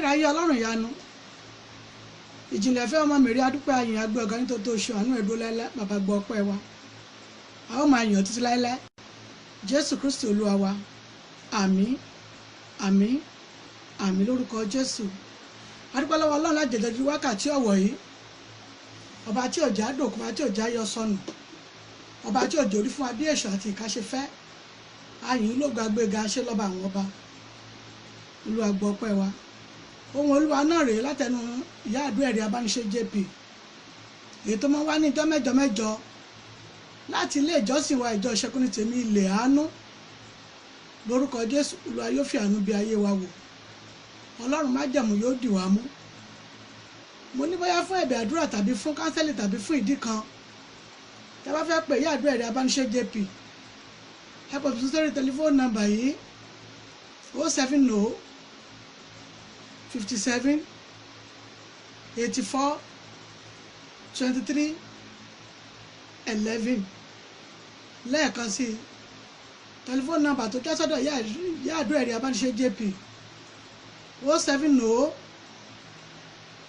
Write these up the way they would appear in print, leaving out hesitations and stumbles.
ayérayé ọlọ́run ìyanu ìjìnlẹ̀ fẹ́ ọmọ mèrè adúpẹ́ ayìn agbé ọ̀gá nítorí tó ṣe àánú ẹ̀dúró láíláí bàbá gbọ́ ọpẹ́ wa a ó máa yàn títí láíláí jésù kristi olúwa wa àmín àmín àmín lórúkọ jésù adúpẹ́ lọ́wọ́ ọlọ́run láti jẹjẹrẹ wákàtí ọ̀wọ̀ yìí ọba tí òjá dòkú ọba tí òjá yọ sọnù ọba tí òjò orí fún wa bí èṣù àti ìka ṣe fẹ́ ayìn ló gbàgbéga ṣe lọ́ba àwọn ọba olúwa gbọ́ ọpẹ́ wa ohun olúwa náà rèé látẹnu ìyá àdúrà Eriabanise JP èyí tó máa wá ní ìjọ mẹ́jọ mẹ́jọ láti ilé ìjọsìn wa ìjọ ìṣẹ́gun ní tèmi ilẹ̀ àánú lórúkọ jésù olúwa yóò fi àánú bí ayé wa wò ọlọ́run májẹ̀mú yóò dì wá mú mo ní bóyá fún ẹ̀bẹ̀ àdúrà tàbí fún kánsẹ́lì tàbí fún ìdí kan tí a bá fẹ́ pè ìyá àdúrà Eriabanise JP ẹ pọ̀ sí sórí tẹlifóònù nọ́mbà yìí 070 57 84 23 11 lẹ́ẹ̀kan sí tẹlifóònù nọ́mbà tó jásọ́dọ̀ ìyá àdúrà Eriabanise JP 070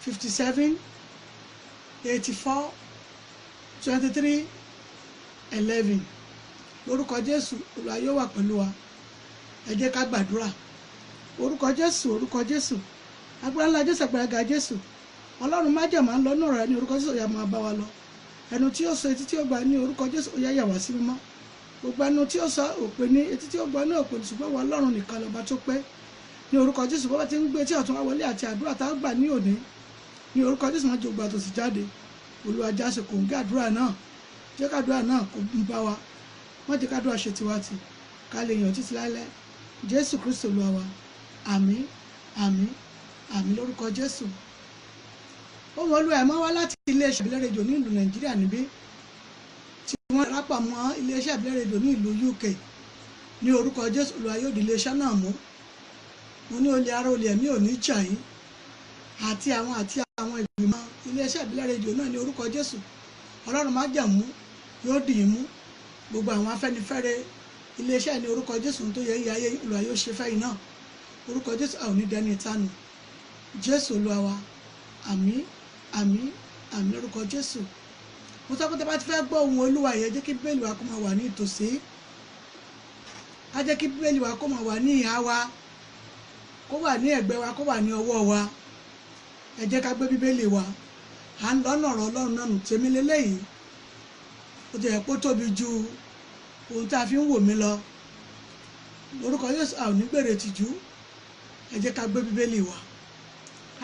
57 84 23 11 lórúkọ jésù olúwa yóò wà pẹ̀lú wa ẹ jẹ́ ká gbàdúrà orúkọ jésù agbára ńlá jésù àgbàlagbà jésù ọlọ́run májẹ̀mú à ń lọ náà rẹ ní orúkọ jésù ó yá máa bá wa lọ ẹnu tí ó sọ etí tí ó gbà ní orúkọ jésù ó yá yà wá sí mímọ́ gbogbo ẹnu tí ó sọ òpè ní etí tí ó gbà ní òpè ṣùgbọ́n wà ọlọ́run nìkan lọ́ba tó pé ní orúkọ jésù bọ́bá ti ń gbé tí ọ̀tún wá wọlé àti àdúrà tá a gbà ní òní ní orúkọ jésù máa jògbà tó sì jáde olúwa jáse kò ń gé àdúrà náà jẹ́ kádúrà náà kò ń bá wa wọ́n jẹ́ kádúrà ṣe tiwa tì ká lè yàn títí láíláí jésù kristo olúwa wa àmín àmín àmín lórúkọ jésù ohun olúwa ẹ̀ máa wá láti iléeṣẹ́ ìbílẹ̀ rédíò ní ìlú nàìjíríà níbí tí wọ́n rápọ̀ mọ́ iléeṣẹ́ ìbílẹ̀ rédíò ní ìlú UK ní orúkọ jésù olúwa yóò di iléeṣẹ́ náà mú mo ní olè ara olè ẹ̀mí ò ní jà yín àti àwọn ìgbìmọ̀ iléeṣẹ́ ìbílẹ̀ rédíò náà ní orúkọ jésù ọlọ́run májẹ̀mú yóò dì í mú gbogbo àwọn afẹ́nifẹ́re iléeṣẹ́ ní orúkọ jésù tó yẹ iye ayé olúwa yóò ṣe fẹ́yìn náà orúkọ jésù a ò ní dẹni ìtanu jésù olúwa wa àmín àmín àmín lórúkọ jésù mo sọ pé tí a bá ti fẹ́ gbọ́ ohun olúwa yẹn jẹ́ kí bíbélì wa kó máa wà ní ìtòsí ká jẹ́ kí bíbélì wa kó máa wà ní ìhà wa kó wà ní ẹ̀gbẹ́ wa kó wà ní ọwọ́ wa ẹ jẹ́ ká gbé bíbélì wa à ń lọ́nà ọ̀rọ̀ ọlọ́run náà nù tèmi lélẹ́yìí ó ti yẹ kó tóbi ju ohun tá a fi ń wò mí lọ lórúkọ Jésù a ò ní gbèrè tìjú ẹ jẹ́ ká gbé bíbélì wa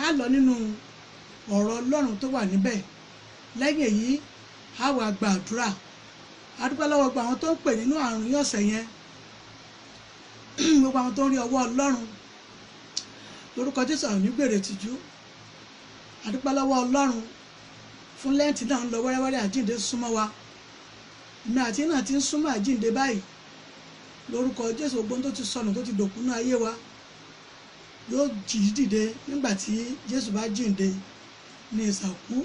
á lọ nínú ọ̀rọ̀ ọlọ́run tó wà níbẹ̀ lẹ́yìn èyí á wá gba àdúrà a dúpẹ́ lọ́wọ́ gbogbo àwọn tó ń pè nínú àrùn yìí ọ̀sẹ̀ yẹn gbogbo àwọn tó ń rí ọwọ́ ọlọ́run lórúkọ Jésù a ò ní gbèrè tìjú a dúpẹ́ lọ́wọ́ ọlọ́run fún lẹ́ǹtì náà ń lọ wẹ́rẹ́wẹ́rẹ́ àjíǹde súnmọ́ wa èmi àti náà ti ń súnmọ́ àjíǹde báyìí lórúkọ Jésù gbogbo tó ti sọnù tó ti dòkú náà ayé wa yóò jí dìde nígbà tí Jésù bá jíǹde ní ìsàkú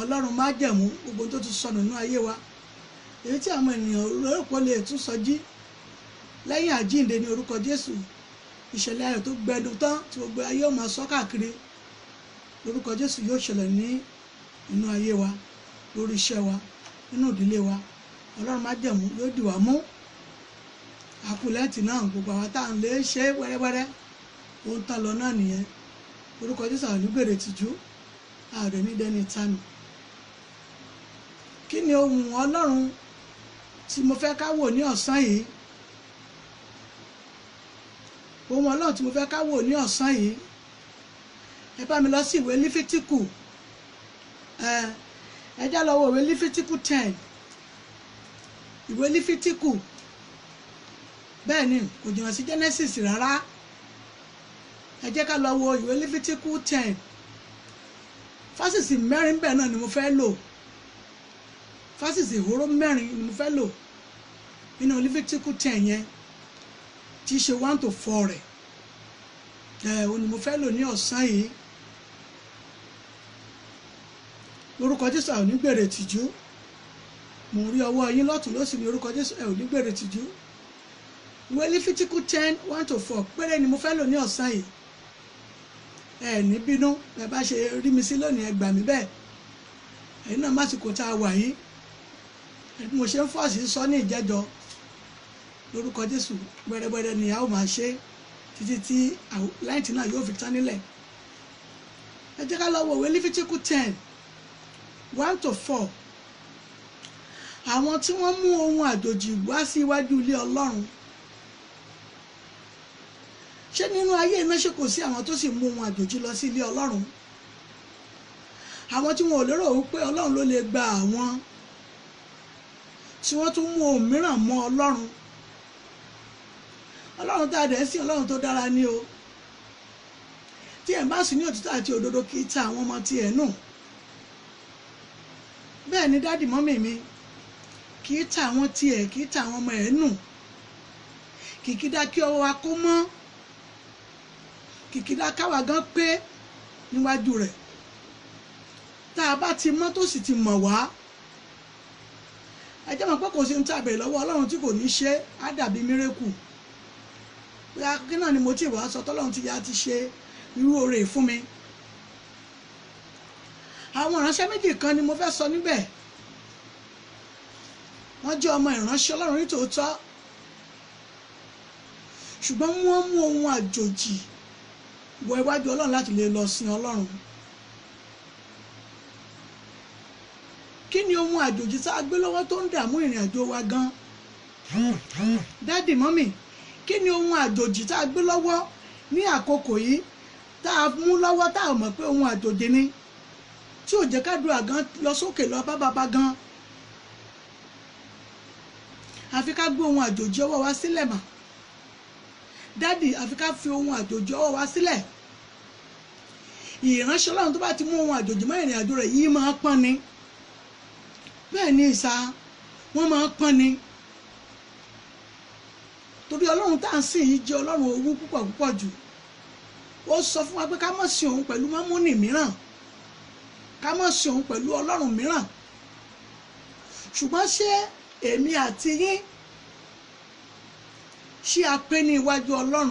ọlọ́run májẹ̀mú gbogbo tó ti sọnù náà ayé wa èyí tí àwọn ènìyàn lórúkọ lè tún sọ jí lẹ́yìn àjíǹde ní orúkọ Jésù ìṣẹ̀lẹ̀ ayọ̀ tó gbẹnu tán tí gbogbo ayé ó máa sọ káàkiri lórúkọ Jésù yóò ṣẹlẹ̀ ní inú ayé wa lórí iṣẹ́ wa nínú ìdílé wa ọlọ́run májẹ̀mú yóò dì wá mú àkùlẹ́ǹtì náà gbogbo àwọn tá à ń lè ṣe wẹ́rẹ́wẹ́rẹ́ ohun tán lọ náà nìyẹn lórúkọ Jésù àwọn onígbèrè tìjú ààrẹ ní dẹni ìtanù kí ni ohun ọlọ́run tí mo fẹ́ ká wò ní ọ̀sán yìí ohun ọlọ́run tí mo fẹ́ ká wò ní ọ̀sán yìí ẹ bá mi lọ sí ìwé lífítíkù ẹ já lọ wo ìwé lífítíkù 10 ìwé lífítíkù bẹ́ẹ̀ ni kò jìnnà sí Genesis rárá ẹ jẹ́ ká lọ wo ìwé lífítíkù 10 fásitì mẹ́rin bẹ́ẹ̀ náà ni mo fẹ́ lò fásitì ìhóró mẹ́rin ni mo fẹ́ lò nínú lífítíkù 10 yẹn tí í ṣe 1 to 4 rẹ̀ òun ni mo fẹ́ lò ní ọ̀sán yìí lórúkọ Jésù ẹ ò ní gbèrè tìjú mo rí ọwọ́ yín lọ́tún lósì ní orúkọ Jésù ẹ ò ní gbèrè tìjú ìwé lífítíkù 10 1 to 4 péré ni mo fẹ́ lò ní ọ̀sán yìí ẹ ní bínú ẹ bá ṣe rí mi sí lónìí ẹ gbà mí bẹ́ẹ̀ ẹ̀yin náà másìkò tá a wà yìí mo ṣe ń fọ́ọ̀sì sọ ní ìjẹ́jọ́ lórúkọ Jésù gbẹrẹgbẹrẹ ni a ó máa ṣe títí tí láìtì náà yóò fi tán nílẹ̀. Ẹ jẹ́ ká lọ wo ìwé Lífítíkù 10:1-4. Àwọn tí wọ́n mú ohun àjòjì wá sí iwájú ilé Ọlọ́run. Ṣé nínú ayé iná ṣe kò sí àwọn tó sì mú ohun àjòjì lọ sí ilé Ọlọ́run? Àwọn tí wọn ò lérò wípé Ọlọ́run ló lè gba àwọn tí wọ́n tún mú ohun mìíràn mọ́ Ọlọ́run. Ọlọ́run tá a dẹ̀ sí Ọlọ́run tó dára ni o. Tí ẹ̀ bá sì ní òtítọ́ àti òdodo kì í ta àwọn ọmọ tí ẹ̀ nù. Bẹ́ẹ̀ ni dádì mọ́mì mi kì í ta àwọn tí ẹ̀ kì í ta àwọn ọmọ ẹ̀ nù. Kìkìdá kí ọwọ́ wa kó mọ́. Kìkìdá káwa gan pé níwájú rẹ̀. Tá a bá ti mọ́ tó sì ti mọ̀ wá. Ẹ jẹ́ mọ̀ pé kò sí ń tàbẹ̀ lọ́wọ́ Ọlọ́run tí kò ní ṣe á dàbí mírèkù. Kí náà ni mo ti wá sọ tọ́lọ́run ti ya ti ṣe irú oore fún mi. Àwọn ìránṣẹ́ méjì kan ni mo fẹ́ sọ níbẹ̀. Wọ́n jẹ́ ọmọ ìránṣẹ́ Ọlọ́run nítòótọ́ ṣùgbọ́n wọ́n mú ohun àjòjì wọ iwájú Ọlọ́run láti lè lọ sin Ọlọ́run. Kí ni ohun àjòjì tá a gbé lọ́wọ́ tó ń dààmú ìrìn àjò wa gan? Dádì mọ́mì, kí ni ohun àjòjì tá a gbé lọ́wọ́ ní àkókò yìí tá a mú lọ́wọ́ tá a mọ̀ pé ohun àjòjì ni tí ò jẹ́ kádùá gan lọ sókè lọ bá bàbá gan? Àfi ká gbé ohun àjòjì ọwọ́ wa sílẹ̀ mà. Dádì, àfi ká fi ohun àjòjì ọwọ́ wa sílẹ̀. Ìránṣẹ́ Ọlọ́run tó bá ti mú ohun àjòjì mọ́ ìrìn àjò rẹ̀ yìí máa pọ́n ni. Bẹ́ẹ̀ ni ìsà wọ́n máa pọ́n ni. Torí Ọlọ́run tá à ń sìn yìí jẹ́ Ọlọ́run owú púpọ̀ púpọ̀ jù. Ó sọ fún wa pé ká má sìn òun pẹ̀lú mámónì mìíràn, ká má sìn òun pẹ̀lú Ọlọ́run mìíràn. Ṣùgbọ́n ṣé èmi àti yín ṣé a pé ní iwájú Ọlọ́run?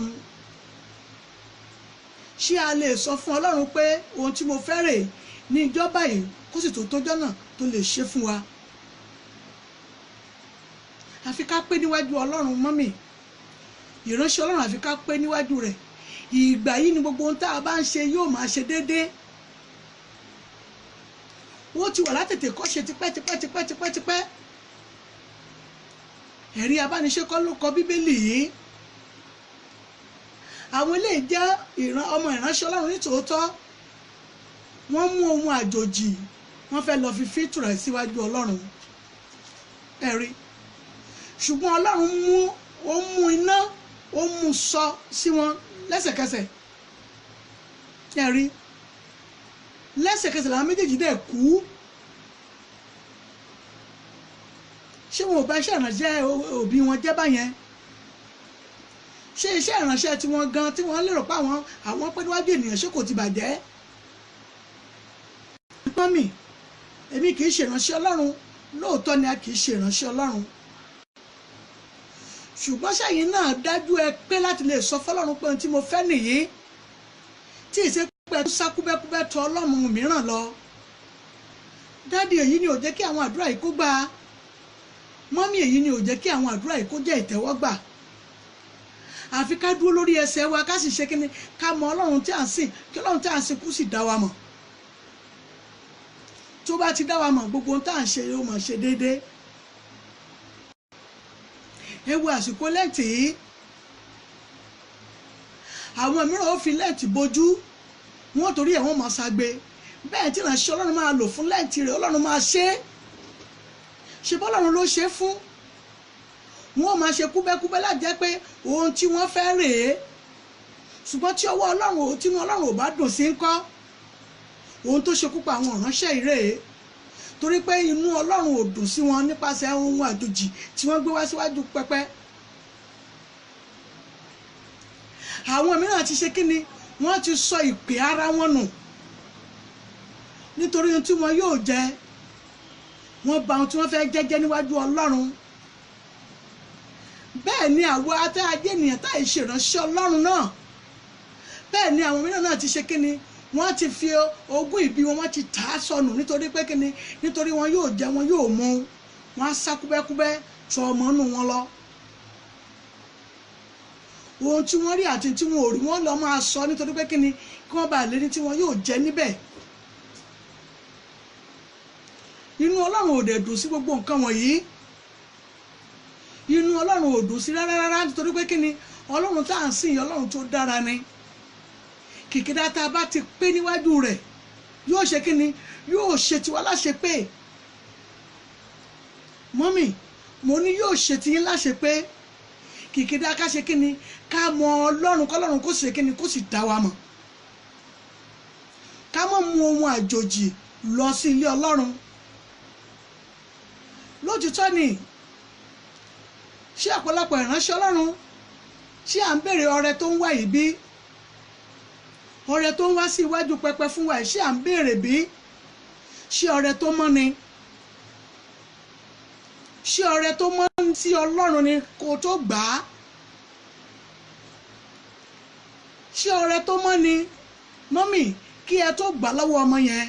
Ṣé a lè sọ fún Ọlọ́run pé ohun tí mo fẹ́ rèé ní ìjọba yìí kó sì tó tójọ́ náà tó lè ṣe fún wa? Àfi ká pé níwájú Ọlọ́run mọ́mì. Ìránṣẹ́ Ọlọ́run àfi ká pé níwájú rẹ̀. Ìgbà yìí ni gbogbo ohun tá a bá ń ṣe yóò máa ṣe déédéé. Wọ́n ti wà látètè kọ́ ṣe tipẹ́. Eriabanise kọ́ ló kọ Bíbélì yìí. Àwọn eléyìí jẹ́ ọmọ ìránṣẹ́ Ọlọ́run nítòótọ́. Wọ́n mú ohun àjòjì wọ́n fẹ́ lọ fi fìtúrà síwájú Ọlọ́run. Ẹ̀rí. Ṣùgbọ́n Ọlọ́run mú iná ó mú sọ sí wọn lẹ́sẹ̀kẹsẹ̀. Ẹ̀rí. Lẹ́sẹ̀kẹsẹ̀ làwọn méjèèjì dẹ̀ kú. Ṣé wọn ò bá iṣẹ́ ìránṣẹ́ òbí wọn jẹ́ báyẹn? Ṣé iṣẹ́ ìránṣẹ́ tí wọ́n gan tí wọ́n lérò pé àwọn pẹ́ níwájú ènìyàn ṣé kò ti bàjẹ́? Mọ́mì, èmi kì í ṣe ìránṣẹ́ Ọlọ́run, lóòótọ́ ni a kì í ṣe ìránṣẹ́ Ọlọ́run. Ṣùgbọ́n ṣẹ́yìn náà dájú ẹ pé láti lè sọ fọ́lọ́run pé ohun tí mo fẹ́ nìyí, tí ìṣe pẹ́ tó sá kúbẹ́kúbẹ́ tọ̀ Ọlọ́run mìíràn lọ. Dádì, èyí ni ò jẹ́ kí àwọn àdúrà yìí kó gbà. Mọ́mì, èyí ni ò jẹ́ kí àwọn àdúrà yìí kó jẹ́ ìtẹ́wọ́gbà. Àfi ká dúró lórí ẹsẹ̀ wa ká sì ṣe kíni ká mọ Ọlọ́run tí à ń sìn kí Ọlọ́run tí à ń sìn kú sì dá wa mọ̀. Tó bá ti dá wa mọ̀ gbogbo ohun tá à ń ṣe yóò máa ṣe déédéé. Ẹ wo àsìkò lẹ́ǹtì yìí. Àwọn mìíràn ó fi lẹ́ǹtì bojú wọ́n torí ẹ̀ wọ́n máa ṣagbe. Bẹ́ẹ̀ tí ìránṣẹ́ Ọlọ́run máa lò fún lẹ́ǹtì rẹ̀ Ọlọ́run máa ṣe é. Ṣé bọ́lọ́run ló ṣe é fún? Wọ́n máa ṣe kúbẹ́kúbẹ́ láti jẹ́ pé ohun tí wọ́n fẹ́ rèé. Ṣùgbọ́n tí ọwọ́ Ọlọ́run tí Ọlọ́run ò bá dùn sí ńkọ́? Ohun tó ṣekú pa àwọn ìránṣẹ́ ìrèé. Torí pé inú Ọlọ́run ò dùn sí wọn nípasẹ̀ ohun àjòjì tí wọ́n gbé wá síwájú pẹpẹ. Àwọn mìíràn ti ṣe kíni? Wọ́n ti sọ ìpè ara wọn nù. Nítorí ohun tí wọn yóò jẹ. Wọ́n bà ohun tí wọ́n fẹ́ jẹ́jẹ́ níwájú Ọlọ́run. Bẹ́ẹ̀ ni àwọn atẹ́ ajé ènìyàn tá ìṣèránṣẹ́ Ọlọ́run náà. bẹ́ẹ̀ ni àwọn mìíràn náà ti ṣe kíni wọ́n ti fi ogún ìbí wọn ti tà á sọnù nítorí pé kíni nítorí wọn yóò jẹ wọn yóò mu wọn á sá kúbẹ́kúbẹ́ tọ ọmọ nù wọn lọ ohun tí wọ́n rí àti tí wọn ò rí wọn lọ máa sọ nítorí pé kíni kí wọ́n bá lè ní tí wọn yóò jẹ níbẹ̀ inú Ọlọ́run ò dẹ̀ dùn sí gbogbo nǹkan wọ̀nyí inú Ọlọ́run ò dùn sí rárá nítorí pé kíni Ọlọ́run tá à ń sìn Ọlọ́run tó dára ni kìkìdá tá a bá ti pé níwájú rẹ̀ yóò ṣe kíni yóò ṣe tiwa láṣẹ pé mọ́mì mo ní yóò ṣe tiyín láṣẹ pé kìkìdá ká ṣe kíni ká mọ Ọlọ́run kọ́lọ́run kó ṣe kíni kó sì dá wa mọ̀ ká mọ̀ mú ohun àjòjì lọ sí ilé Ọlọ́run lójútọ́ ni ṣé ọ̀pọ̀lọpọ̀ ìránṣẹ́ Ọlọ́run ṣé à ń béèrè ọrẹ tó ń wá yìí bí ọrẹ tó ń wá sí iwájú pẹpẹ fún wa ṣé à ń béèrè bí ṣé ọrẹ tó mọ́ ni ṣé ọrẹ tó mọ́ sí Ọlọ́run ni kó tó gbà á ṣé ọrẹ tó mọ́ ni mọ́mì kí ẹ tó gbà lọ́wọ́ ọmọ yẹn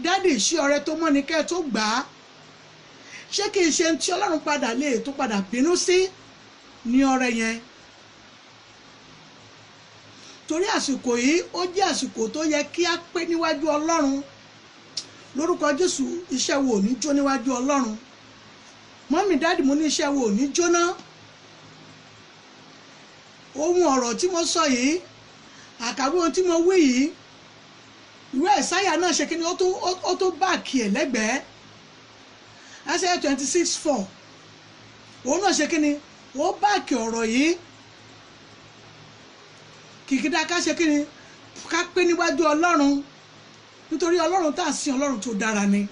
dádì ṣé ọrẹ tó mọ́ ni kẹ́ ẹ tó gbà á ṣé kìí ṣe tí Ọlọ́run padà lè tó padà bínú sí ní ọrẹ yẹn torí àsìkò yìí ó jẹ́ àsìkò tó yẹ kí á pé níwájú Ọlọ́run lórúkọ Jésù iṣẹ́ wo ò ní jó níwájú Ọlọ́run mọ́mì dáàdì mo ní iṣẹ́ wo ò ní jóná ohun ọ̀rọ̀ tí mo sọ yìí àkàwé ohun tí mo wí yìí ìwé Àìsáyà náà ṣe kí ni ó tó báàkì ẹ̀ lẹ́gbẹ̀ẹ́ Àìsáyà 26:4 òun náà ṣe kí ni ó báàkì ọ̀rọ̀ yìí kìkìdá ká ṣe kí ni ká pé níwájú Ọlọ́run nítorí Ọlọ́run tá à ń sìn Ọlọ́run tó dára ni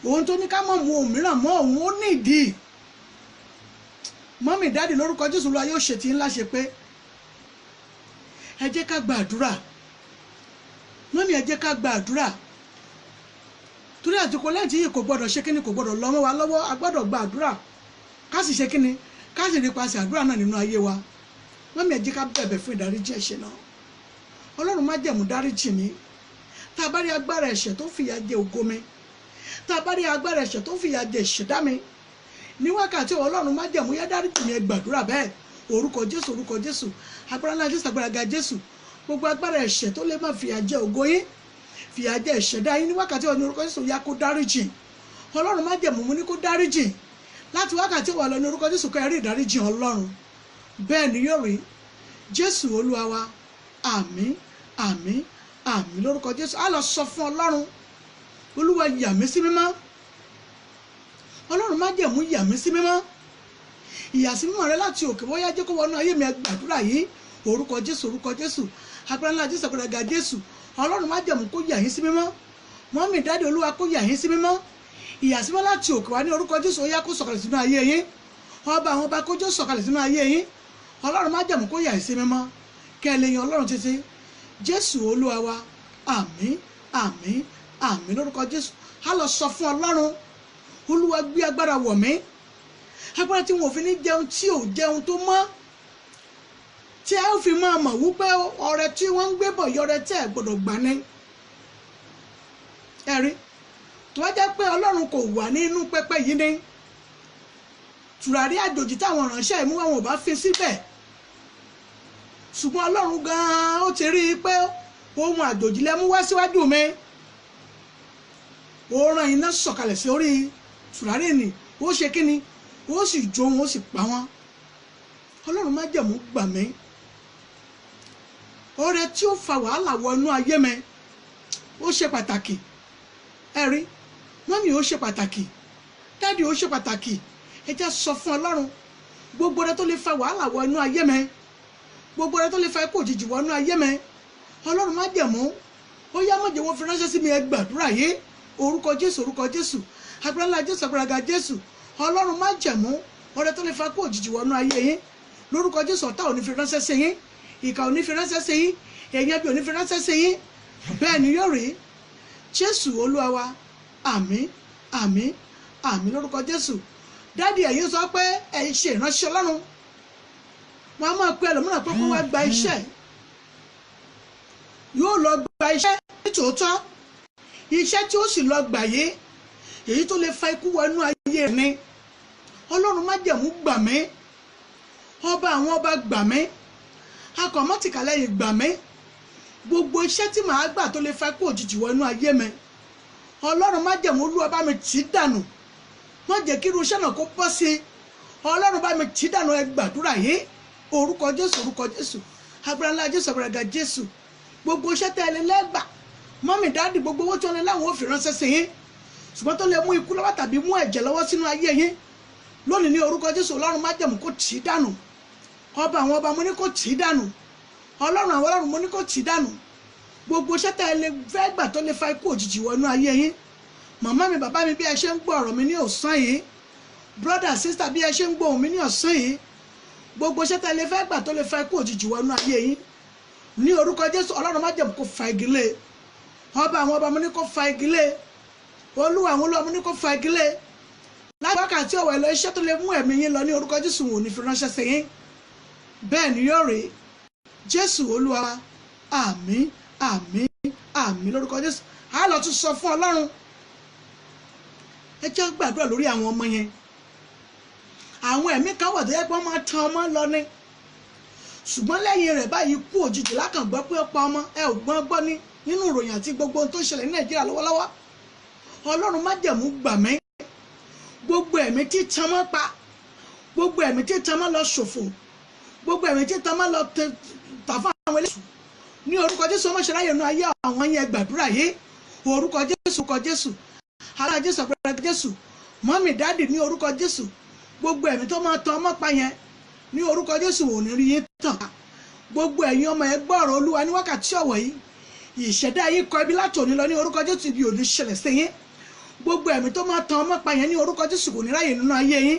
òun tó ní ká mọ̀ mú ohun mìíràn mọ́ òun ó nídìí mọ́mì dáàdì lórúkọ Jésù lọ yóò ṣe tí ńlá ṣe pé ẹ jẹ́ ká gba àdúrà mọ́mì ẹ jẹ́ ká gba àdúrà torí àtìkò lẹ́yìn tí yìí kò gbọ́dọ̀ ṣe kíni kò gbọ́dọ̀ lọ́mọ́ wa lọ́wọ́ a gbọ́dọ̀ gba àdúrà ká sì ṣe kíni ká sì nípasẹ̀ àdúrà náà nínú ayé wa mọ́mì ẹ jẹ́ ká bẹ̀bẹ̀ fún ìdáríjì ẹ̀ṣẹ̀ náà Ọlọ́run má jẹ̀mú dáríjì mi tá a bá rí agbára ẹ̀ṣẹ̀ tó fìyà jẹ ògo mi tá a bá rí agbára ẹ̀ṣẹ̀ tó fìyà jẹ ìṣẹ̀dá mi ní wákàtí Ọlọ́run má jẹ̀mú yá dáríjì mi ẹ gbàdúrà bẹ́ẹ̀ orúkọ Jésù agbára ńlá Jésù agbára ga Jésù gbogbo agbára ẹ̀ṣẹ̀ tó lè má fìyà jẹ ògo yín fìyà jẹ ìṣẹ̀dá yín ní wákàtí Ọlọ́run orúkọ Jésù yá kó dáríjì Ọlọ́run má jẹ̀mú mú ní kó dáríjì láti wákàtí Ọlọ́run orúkọ Jésù kó ẹ rí ìdáríjì Ọlọ́run bẹ́ẹ̀ ni yóò rí Jésù Olúwa wa àmín àmín àmín lórúkọ Jésù á lọ sọ fún Ọlọ́run Olúwa yà mí sí mímọ́ Ọlọ́run má jẹ̀mú yà mí sí mímọ́ ìyàsí mímọ́ rẹ láti òkè wọ́n yá jẹ́ kó wọnú ayé mi gbàdúrà yìí orúkọ Jésù agbára ńlá Jésù agbára ga Jésù Ọlọ́run má jẹ̀mú kó yà yín sí mímọ́ mọ́mì dáàdì Olúwa kó yà yín sí mímọ́ ìyàsí mímọ́ láti òkè wá ní orúkọ Jésù ó yá kó sọ̀kalẹ̀ sínú ayé yín ọba àwọn ọba kójó sọ̀kalẹ̀ sínú ayé yín Ọlọ́run má jẹ̀mú kó yà yín sí mímọ́ kẹ́ ẹ lè yan Ọlọ́run títí Jésù Olúwa wa àmín àmín àmín lórúkọ Jésù á lọ sọ fún Ọlọ́run Olúwa gbé agbára wọ̀ mí agbára tí wọn ò fi ní jẹun tí ò jẹun tó mọ́ tí ẹ ó fi máa mọ̀ wípé ọrẹ tí wọ́n ń gbé bọ̀ yọrẹ tí ẹ gbọ́dọ̀ gbà ní ẹ̀rí tó wá jẹ́ pé Ọlọ́run kò wà nínú pẹpẹ yìí ní tùràrí àjòjì táwọn ìránṣẹ́ ìmú àwọn ò bá fi síbẹ̀ ṣùgbọ́n Ọlọ́run gan-an ó ti rí i pé ohun àjòjì lẹ mú wá síwájú mi ó rán iná sọ̀kalẹ̀ sí orí tùràrí ni ó ṣe kíni ó sì jó wọn ó sì pa wọn Ọlọ́run má jẹ̀mú gbà mí ọrẹ tí ó fa wàhálà wọ inú ayé mi ó ṣe pàtàkì ẹ̀rí mọ́mì ó ṣe pàtàkì dáàdì ó ṣe pàtàkì ẹ jẹ́ sọ fún Ọlọ́run gbogbo ọrẹ tó lè fa wàhálà wọ inú ayé mi gbogbo ọrẹ tó lè fa ikú òjijì wọ inú ayé mi Ọlọ́run má jẹ̀mú ó yá má jẹ́ wọ́n fi ránṣẹ́ sí mi ẹ gbàdúrà yìí orúkọ Jésù agbára ńlá Jésù agbára ga Jésù Ọlọ́run má jẹ̀mú ọrẹ tó lè fa ikú òjijì wọ inú ayé yín lórúkọ Jésù ọ̀tá ò ní fi ránṣẹ́ sí yín ìkà ò ní fi ránṣẹ́ sí yín èèyàn bí ò ní fi ránṣẹ́ sí yín bẹ́ẹ̀ ni yóò rí Jésù Olúwa wa àmín àmín àmín lórúkọ Jésù dáàdì ẹ̀yin sọ pé ẹ̀yin ṣe ìránṣẹ́ Ọlọ́run wọ́n á máa pe ẹlòmíràn pé kó wá gba iṣẹ́ yóò lọ gba iṣẹ́ nítòótọ́ iṣẹ́ tí ó sì lọ gbà yé èyí tó lè fa ikú wọnú ayé rẹ̀ ni. Ọlọ́run májẹ̀mú gbà mí, ọba àwọn ọba gbà mí, akọ̀mọ́tìkàlẹ́yìn gbà mí, gbogbo iṣẹ́ tí màá gbà tó lè fa ikú òjijì wọnú ayé mi Ọlọ́run májẹ̀mú Olúwa bá mi tì í dànù, má jẹ́ kí irú iṣẹ́ náà kó bọ́ sí i. Ọlọ́run bá mi tì í dànù, ẹ gbàdúrà yìí orúkọ Jésù, orúkọ Jésù, agbára ńlá Jésù, agbára Jésù. Gbogbo iṣẹ́ tẹ́ ẹ lé lẹ́gbà mọ́mì dáàdì, gbogbo owó tí wọ́n lé láwọn ò fi ránṣẹ́ sí yín ṣùgbọ́n tó lè mú ikú lọ́wọ́ tàbí mú ẹ̀jẹ̀ lọ́wọ́ sínú ayé yín lónìí ní orúkọ Jésù Ọlọ́run májẹ̀mú kó tì í dànù, ọba àwọn ọba mo ní kó tì í dànù, Ọlọ́run àwọn ọlọ́run mo ní kó tì í dànù. Gbogbo iṣẹ́ tẹ́ ẹ lè fẹ́ gbà tó lè fa ikú òjijì wọnú ayé yín màmá mi bàbá mi bí ẹ ṣe ń gbọ́ ọ̀rọ̀ mi ní ọ̀sán yìí, brother sister bí ẹ ṣe ń gbọ́ ohùn mi ní ọ̀sán yìí, gbogbo iṣẹ́ tẹ́ ẹ lè fẹ́ gbà tó lè fa ikú òjijì wọnú ayé yín ní orúkọ Jésù Ọlọ́run májẹ̀mú kó fa igi lé, ọba àwọn ọba mo ní kó fa igi lé, Olúwa àwọn olúwa mo ní kó fa igi lé. Láti wákàtí ọ̀wọ̀ ẹ̀lọ́ iṣẹ́ tó lè mú ẹ̀mí yín lọ ní orúkọ Jésù wò ní fi ránṣẹ́ sí yín, bẹ́ẹ̀ ni yóò rí Jésù Olúwa wa. Àmín àmín àmín lórúkọ Jésù. A lọ tún sọ fún Ọlọ́run, ẹ jẹ́ gbàdúrà lórí àwọn ọmọ yẹn. Àwọn ẹ̀mí kan wà tó yẹ pé wọ́n máa tan ọmọ lọ ní ṣùgbọ́n lẹ́yìn rẹ̀ báyìí kú òjijì lákàn gbọ́ pé ó pa ọmọ, ẹ ò gbọ́n gbọ́ ní nínú ìròyìn àti gbogbo ohun tó ṣẹlẹ̀ ní Nàìjíríà lọ́wọ́lọ́wọ́. Ọlọ́run májẹ̀mú gbà mí, gbogbo ẹ̀mí tí tan mọ́ pa, gbogbo ẹ̀mí tí tan mọ́ lọ ṣòfò, gbogbo ẹ̀mí tí tan mọ́ lọ tà fún àwọn eléṣù ní orúkọ Jésù ọmọ ṣẹláyè nínú ayé àwọn yẹn gbàdúrà yìí orúkọ Jésù, orúkọ Jésù, ara Jésù, àpẹẹrẹ Jésù, mọ́mì dáàdì ní orúkọ Jésù. Gbogbo ẹ̀mí tó máa tan ọmọ pa yẹn ní orúkọ Jésù ò ní rí yín tàn. Gbogbo ẹ̀yin ọmọ ẹ gbọ́ ọ̀rọ̀ Olúwa ní wákàtí ọ̀wọ̀ yìí, ìṣẹ̀dá yín kọ ibi látòní lọ ní orúkọ Jésù, ibi ò ní ṣẹlẹ̀ sí yín. Gbogbo ẹ̀mí tó máa tan ọmọ pa yẹn ní orúkọ Jésù kò ní ráyè nínú ayé yín.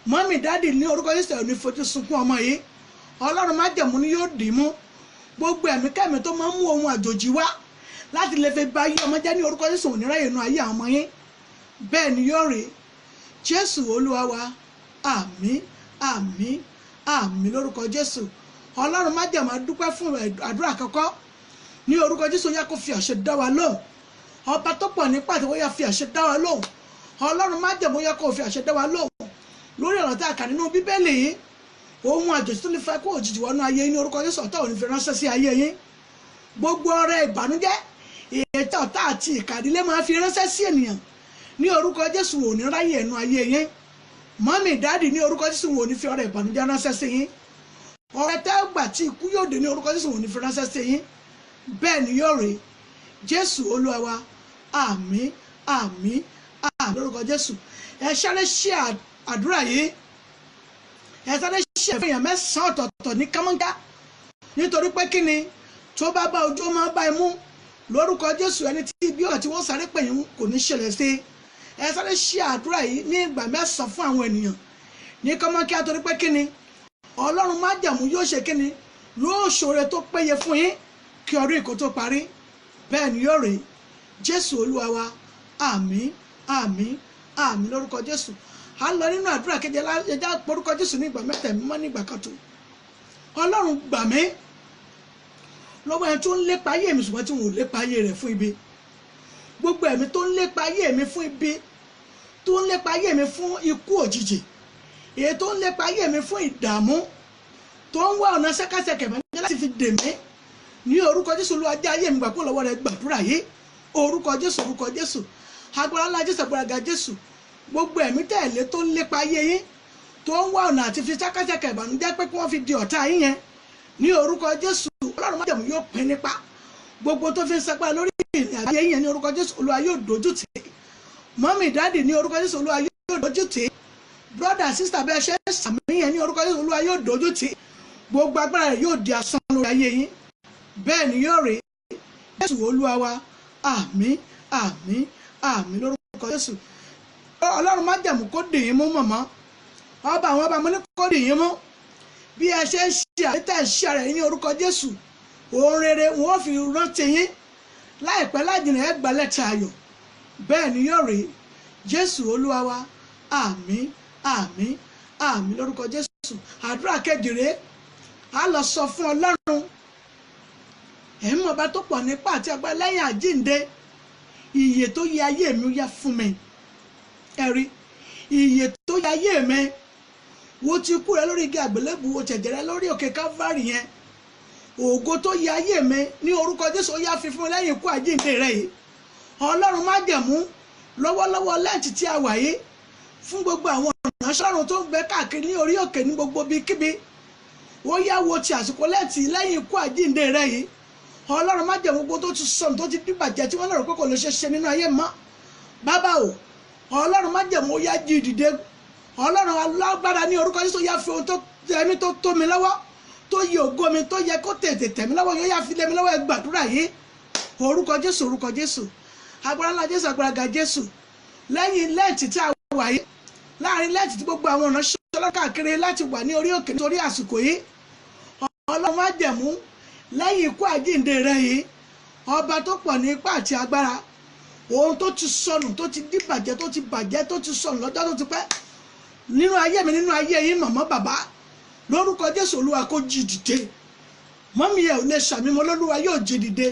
Mọ́mì dáàdì ní orúkọ Jésù ò ní fojú sunkún ọmọ yìí, Ọlọ́run májẹ̀mú ni yóò dì í mú. Gbogbo ẹ̀mí kẹ́mi tó máa ń mú ohun àjòjì wá láti lè fi ba ayé ọmọ jẹ́ ní orúkọ Jésù ò ní ráyè nínú ayé àwọn ọmọ yín, bẹ́ẹ̀ ni yóò rí Jésù Olúwa wa. Àmín àmín àmín lórúkọ Jésù. Ọlọ́run májẹ̀mú a dúpẹ́ fún àdúrà àkọ́kọ́ ní orúkọ Jésù, yá kó fi àṣẹ dá wa lóhùn. Ọba tó pọ̀ ní pàtó ó yá fi àṣẹ dá wa lóhùn. Ọlọ́run májẹ̀mú yá kó fi àṣẹ dá wa lóhùn lórí ọ̀rọ̀ tá a kà nínú Bíbélì yìí. Ohun àjòjì tó lè fa kó òjijì wọnú ayé yín ní orúkọ Jésù ọ̀tá ò ní fi ránṣẹ́ sí ayé yín. Gbogbo ọrẹ ìbànújẹ́ ètò ọ̀tá àti ìkàdílé máa fi ránṣẹ́ sí ènìyàn ní orúkọ Jésù ò ní ráyè ẹnu ayé yín. Mọ́mì dáàdì ní orúkọ Jésù ò ní fi ọrẹ ìbànújẹ́ ránṣẹ́ sí yín. Ọrẹ tẹ́ gbà tí ikú yóò dé ní orúkọ Jésù ò ní fi ránṣẹ́ sí yín, bẹ́ẹ̀ ni yóò rí Jésù Olúwa wa. Àmín àmín àmín lórúkọ Jésù. Ẹ sáré ṣe àdúrà yìí, ẹ sáré ṣe fún èèyàn 9 ọ̀tọ̀ọ̀tọ̀ ní kámọ́ńká nítorí pé kí ni tó bá bá ojú ọmọ bá ẹ mú lórúkọ Jésù ẹni tí bí ọ̀tí wọ́n sáré pè yín kò ní ṣẹlẹ̀ sí. Ẹ sáré ṣe àdúrà yìí ní ìgbà 9 fún àwọn ènìyàn ní kámọ́ńká torí pé kí ni Ọlọ́run májẹ̀mú yóò ṣe kí ni yóò ṣoore tó péye fún yín kí ọdún ìkó tó parí, bẹ́ẹ̀ ni yóò rí Jésù Olúwa wa. Àmín àmín àmín lórúkọ Jésù. A lọ nínú àdúrà kejì, ẹjá porúkọ Jésù ní ìgbà mẹ́ta mímọ́ ní ìgbà kan tó. Ọlọ́run gbà mí lọ́wọ́ ẹni tó ń lépa ayé mi ṣùgbọ́n tí wọn ò lépa ayé rẹ̀ fún ibi. Gbogbo ẹ̀mí tó ń lépa ayé mi fún ibi, tó ń lépa ayé mi fún ikú òjijì, èyí tó ń lépa ayé mi fún ìdààmú, tó ń wá ọ̀nà ṣẹ́kẹ́ṣẹkẹ̀ mẹ́jọ láti fi dè mí ní orúkọ Jésù. Olúwa jẹ́ ayé mi gbà kúrò lọ́wọ́ rẹ̀, gbàdúrà yìí orúkọ Jésù, orúkọ Jésù, agbára ńlá Jésù, agbára Jésù. Gbogbo ẹ̀mí tẹ̀lé tó ń lépa ayé yín, tó ń wá ọ̀nà àti fi ṣẹ́kẹ́ṣẹkẹ̀ ìbànújẹ́ pé kí wọ́n fi di ọ̀tá yín yẹn ní orúkọ Jésù Ọlọ́run májẹ̀mú yóò pín nípa. Gbogbo tó fi ń sapá lórí ìrìn àjò yín yẹn ní orúkọ Jésù Olúwa yóò dojú tì í. Mọ́mì dáàdì ní orúkọ Jésù Olúwa yóò dojú tì í. Brother sister bẹ́ẹ̀ ṣe sàmì yẹn ní orúkọ Jésù Olúwa yóò dojú tì í. Gbogbo agbára rẹ̀ yóò di asán lórí ayé yín, bẹ́ẹ̀ ni yóò rí Jésù Olúwa wa. Àmín àmín àmín lórúkọ Jésù. Ọlọ́run májẹ̀mú kó dì yín mú mọ̀mọ́, ọba àwọn ọba mo ní kó dì yín mú. Bí ẹ ṣe ń ṣe àyètẹ̀ ṣe ara yín ní orúkọ Jésù, ohun rere wọn ò fi rántí yín láìpẹ́ láìjìnà ẹ gbà lẹ́tà ayọ̀, bẹ́ẹ̀ ni yóò rí Jésù Olúwa wa. Àmín àmín àmín lórúkọ Jésù. Àdúrà kejì rèé, a lọ sọ fún Ọlọ́run ẹ̀mí ọba tó pọ̀ nípa àti agbára lẹ́yìn àjíǹde ìyè tó yẹ ayé mi ó yá fún mi. ẹ̀rí ìyè tó yẹ ayé mi wo ti kú rẹ lórí igi àgbélébùú wo tẹ̀jẹ̀ rẹ lórí òkè Calvary yẹn ògo tó yẹ ayé mi ní orúkọ Jésù ó yá fi fún mi lẹ́yìn ikú àjíǹde rẹ yìí. Ọlọ́run má jẹ̀mú lọ́wọ́lọ́wọ́ lẹ́ǹtì tí a wà yìí fún gbogbo àwọn ìránṣẹ́ Ọlọ́run tó ń bẹ káàkiri ní orí òkè ní gbogbo ibikíbi ó yá wo ti àsìkò lẹ́ǹtì lẹ́yìn ikú àjíǹde rẹ yìí. Ọlọ́run má jẹ̀mú gbogbo tó ti sọnù tó ti dìbàjẹ́ tí wọ́n lọ́rọ̀ pé kò lè ṣe nínú ayé mọ́. Bàbá o Ọlọ́run má jẹ̀mú ó yá jí dìde. Ọlọ́run alágbára ní orúkọ Jésù yá fi ohun tó ẹ̀mí tó tó mi lọ́wọ́ tó yẹ ògo mi tó yẹ kó tètè tẹ̀ mí lọ́wọ́ yóò yá fi lé mi lọ́wọ́ ẹ gbàdúrà yìí orúkọ Jésù agbára ńlá Jésù agbára ga Jésù lẹ́yìn lẹ́ǹtì tí a wà yìí láàrin lẹ́ǹtì tí gbogbo àwọn ọ̀nà ṣọlá káàkiri láti wà ní orí òkè nítorí àsìkò yìí Ọlọ́run má jẹ̀mú lẹ́yìn ikú àjíǹde rẹ yìí ọba tó pọ̀ ní ipá àti agbára ohun tó ti sọnù tó ti dìbàjẹ́ tó ti bàjẹ́ tó ti sọnù lọ́jọ́ tó ti pẹ́ nínú ayé mi nínú ayé yìí màmá bàbá lórúkọ Jésù Olúwa kó jí dìde mọ́mí ẹ̀ ò lè ṣàmì mọ́ lÓlúwa yóò jí dìde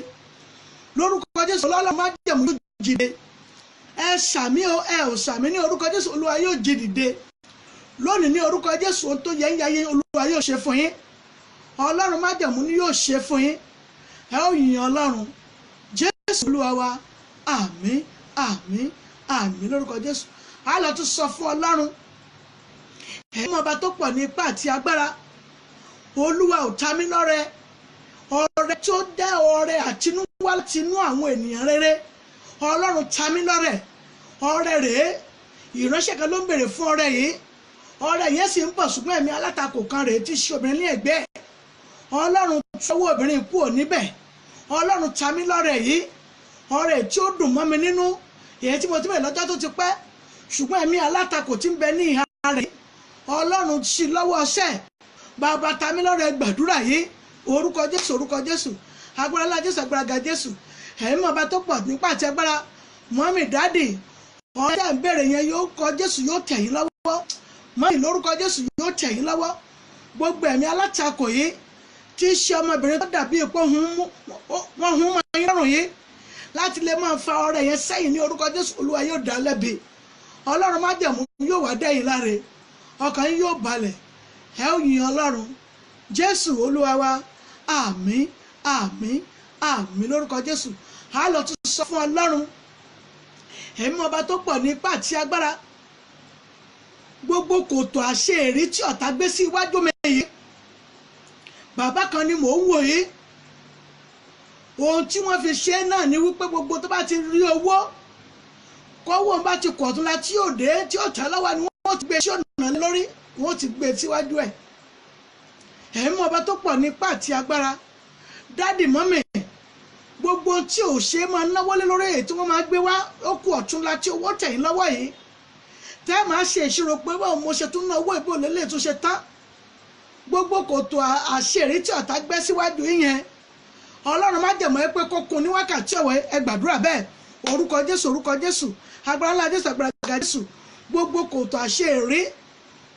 lórúkọ Jésù Ọlọ́run má jẹ̀mú yóò jí dìde ẹ ṣàmì o ẹ ò ṣàmì ní orúkọ Jésù Olúwa yóò jí dìde lónìí ní orúkọ Jésù ohun tó yẹ ń yáyé Olúwa yóò ṣe fún yín Ọlọ́run má jẹ̀mú ni yóò ṣe fún yín ẹ ó yìn Ọlọ́run Jésù Olúwa wa àmín àmín àmín lórúkọ Jésù a lọ tún sọ fún Ọlọ́run ẹ̀mí ọba tó pọ̀ ní ipá àti agbára Olúwa ò ta mí lọ́rẹ ọrẹ tó dẹ́ ọrẹ àtinúwá láti inú àwọn ènìyàn rere Ọlọ́run ta mí lọ́rẹ ọrẹ rèé ìránṣẹ́ kan ló ń bèrè fún ọrẹ yìí ọrẹ yẹn sì ń bọ̀ ṣùgbọ́n ẹ̀mí alátakò kan rèé tí ṣe obìnrin ní ẹ̀gbẹ́ Ọlọ́run tọwọ́ obìnrin kú ò níbẹ̀ Ọlọ́run ta mí lọ́rẹ yìí ọrẹ tí ó dùn mọ́ mi nínú èyí tí mo ti bẹ̀rẹ̀ lọ́jọ́ tó ti pẹ́ ṣùgbọ́n ẹ̀mí alátakò tí ń bẹ ní ìhà rẹ̀ Ọlọ́run ṣí lọ́wọ́ ọṣẹ́ bàbá ta mí lọ́rẹ gbàdúrà yìí orúkọ Jésù agbára ńlá Jésù agbára ga Jésù ẹ̀mí ọba tó pọ̀ nípa àti agbára mọ́mì dáàdì ọ̀rẹ́ ń bèrè yẹn yóò kọ Jésù yóò tẹ̀ yín lọ́wọ́ mọ́mì lórúkọ Jésù yóò tẹ̀ yín lọ́wọ́ gbogbo ẹ̀mí alátakò yìí tí í ṣe ọmọbìnrin tó dàbí epo wọ́n hun mọ́ yín lọ́rùn yìí láti lè máa fa ọrẹ yẹn sẹ́yìn ní orúkọ Jésù Olúwa yóò dá lẹ́bi Ọlọ́run má jẹ̀mú yóò wá dẹ́yìn láre ọkàn yín yóò balẹ̀ ẹ ó yìn Ọlọ́run Jésù Olúwa wa àmín àmín àmín lórúkọ Jésù a lọ tún sọ fún Ọlọ́run ẹ̀mí ọba tó pọ̀ ní ipá àti agbára gbogbo kòtò àṣeèrí tí ọ̀tá gbé sí iwájú mi yìí bàbá kan ni mò ń wò yìí ohun tí wọ́n fi ṣe náà ni wípé gbogbo tó bá ti rí owó kọ́wọ́ bá ti kọ̀ tún la tí yóò dé tí yóò tẹ́ lọ́wọ́ ni wọ́n ti gbé sí ọ̀nà lórí wọ́n ti gbé síwájú ẹ̀ ẹ̀mí ọba tó pọ̀ ní ipá àti agbára dádì mọ́mì gbogbo tí ò ṣe máa náwó lé lórí èyí tí wọ́n máa gbé wá ó kù ọ̀tún la tí owó tẹ̀yìn lọ́wọ́ yìí tẹ́ máa ṣe ìṣirò pé báwo mo ṣe tún ná owó ìbò lélẹ̀ tó ṣe tán gbogbo kòtò àṣírí tí ọ̀tá gbé síwájú yẹn Ọlọ́run má jẹ̀mọ́ ẹ pé kó kun ní wákàtí ọ̀wẹ́ ẹ gbàdúrà bẹ́ẹ̀ orúkọ Jésù agbára ńlá Jésù agbára ga Jésù gbogbo kòtò àṣírí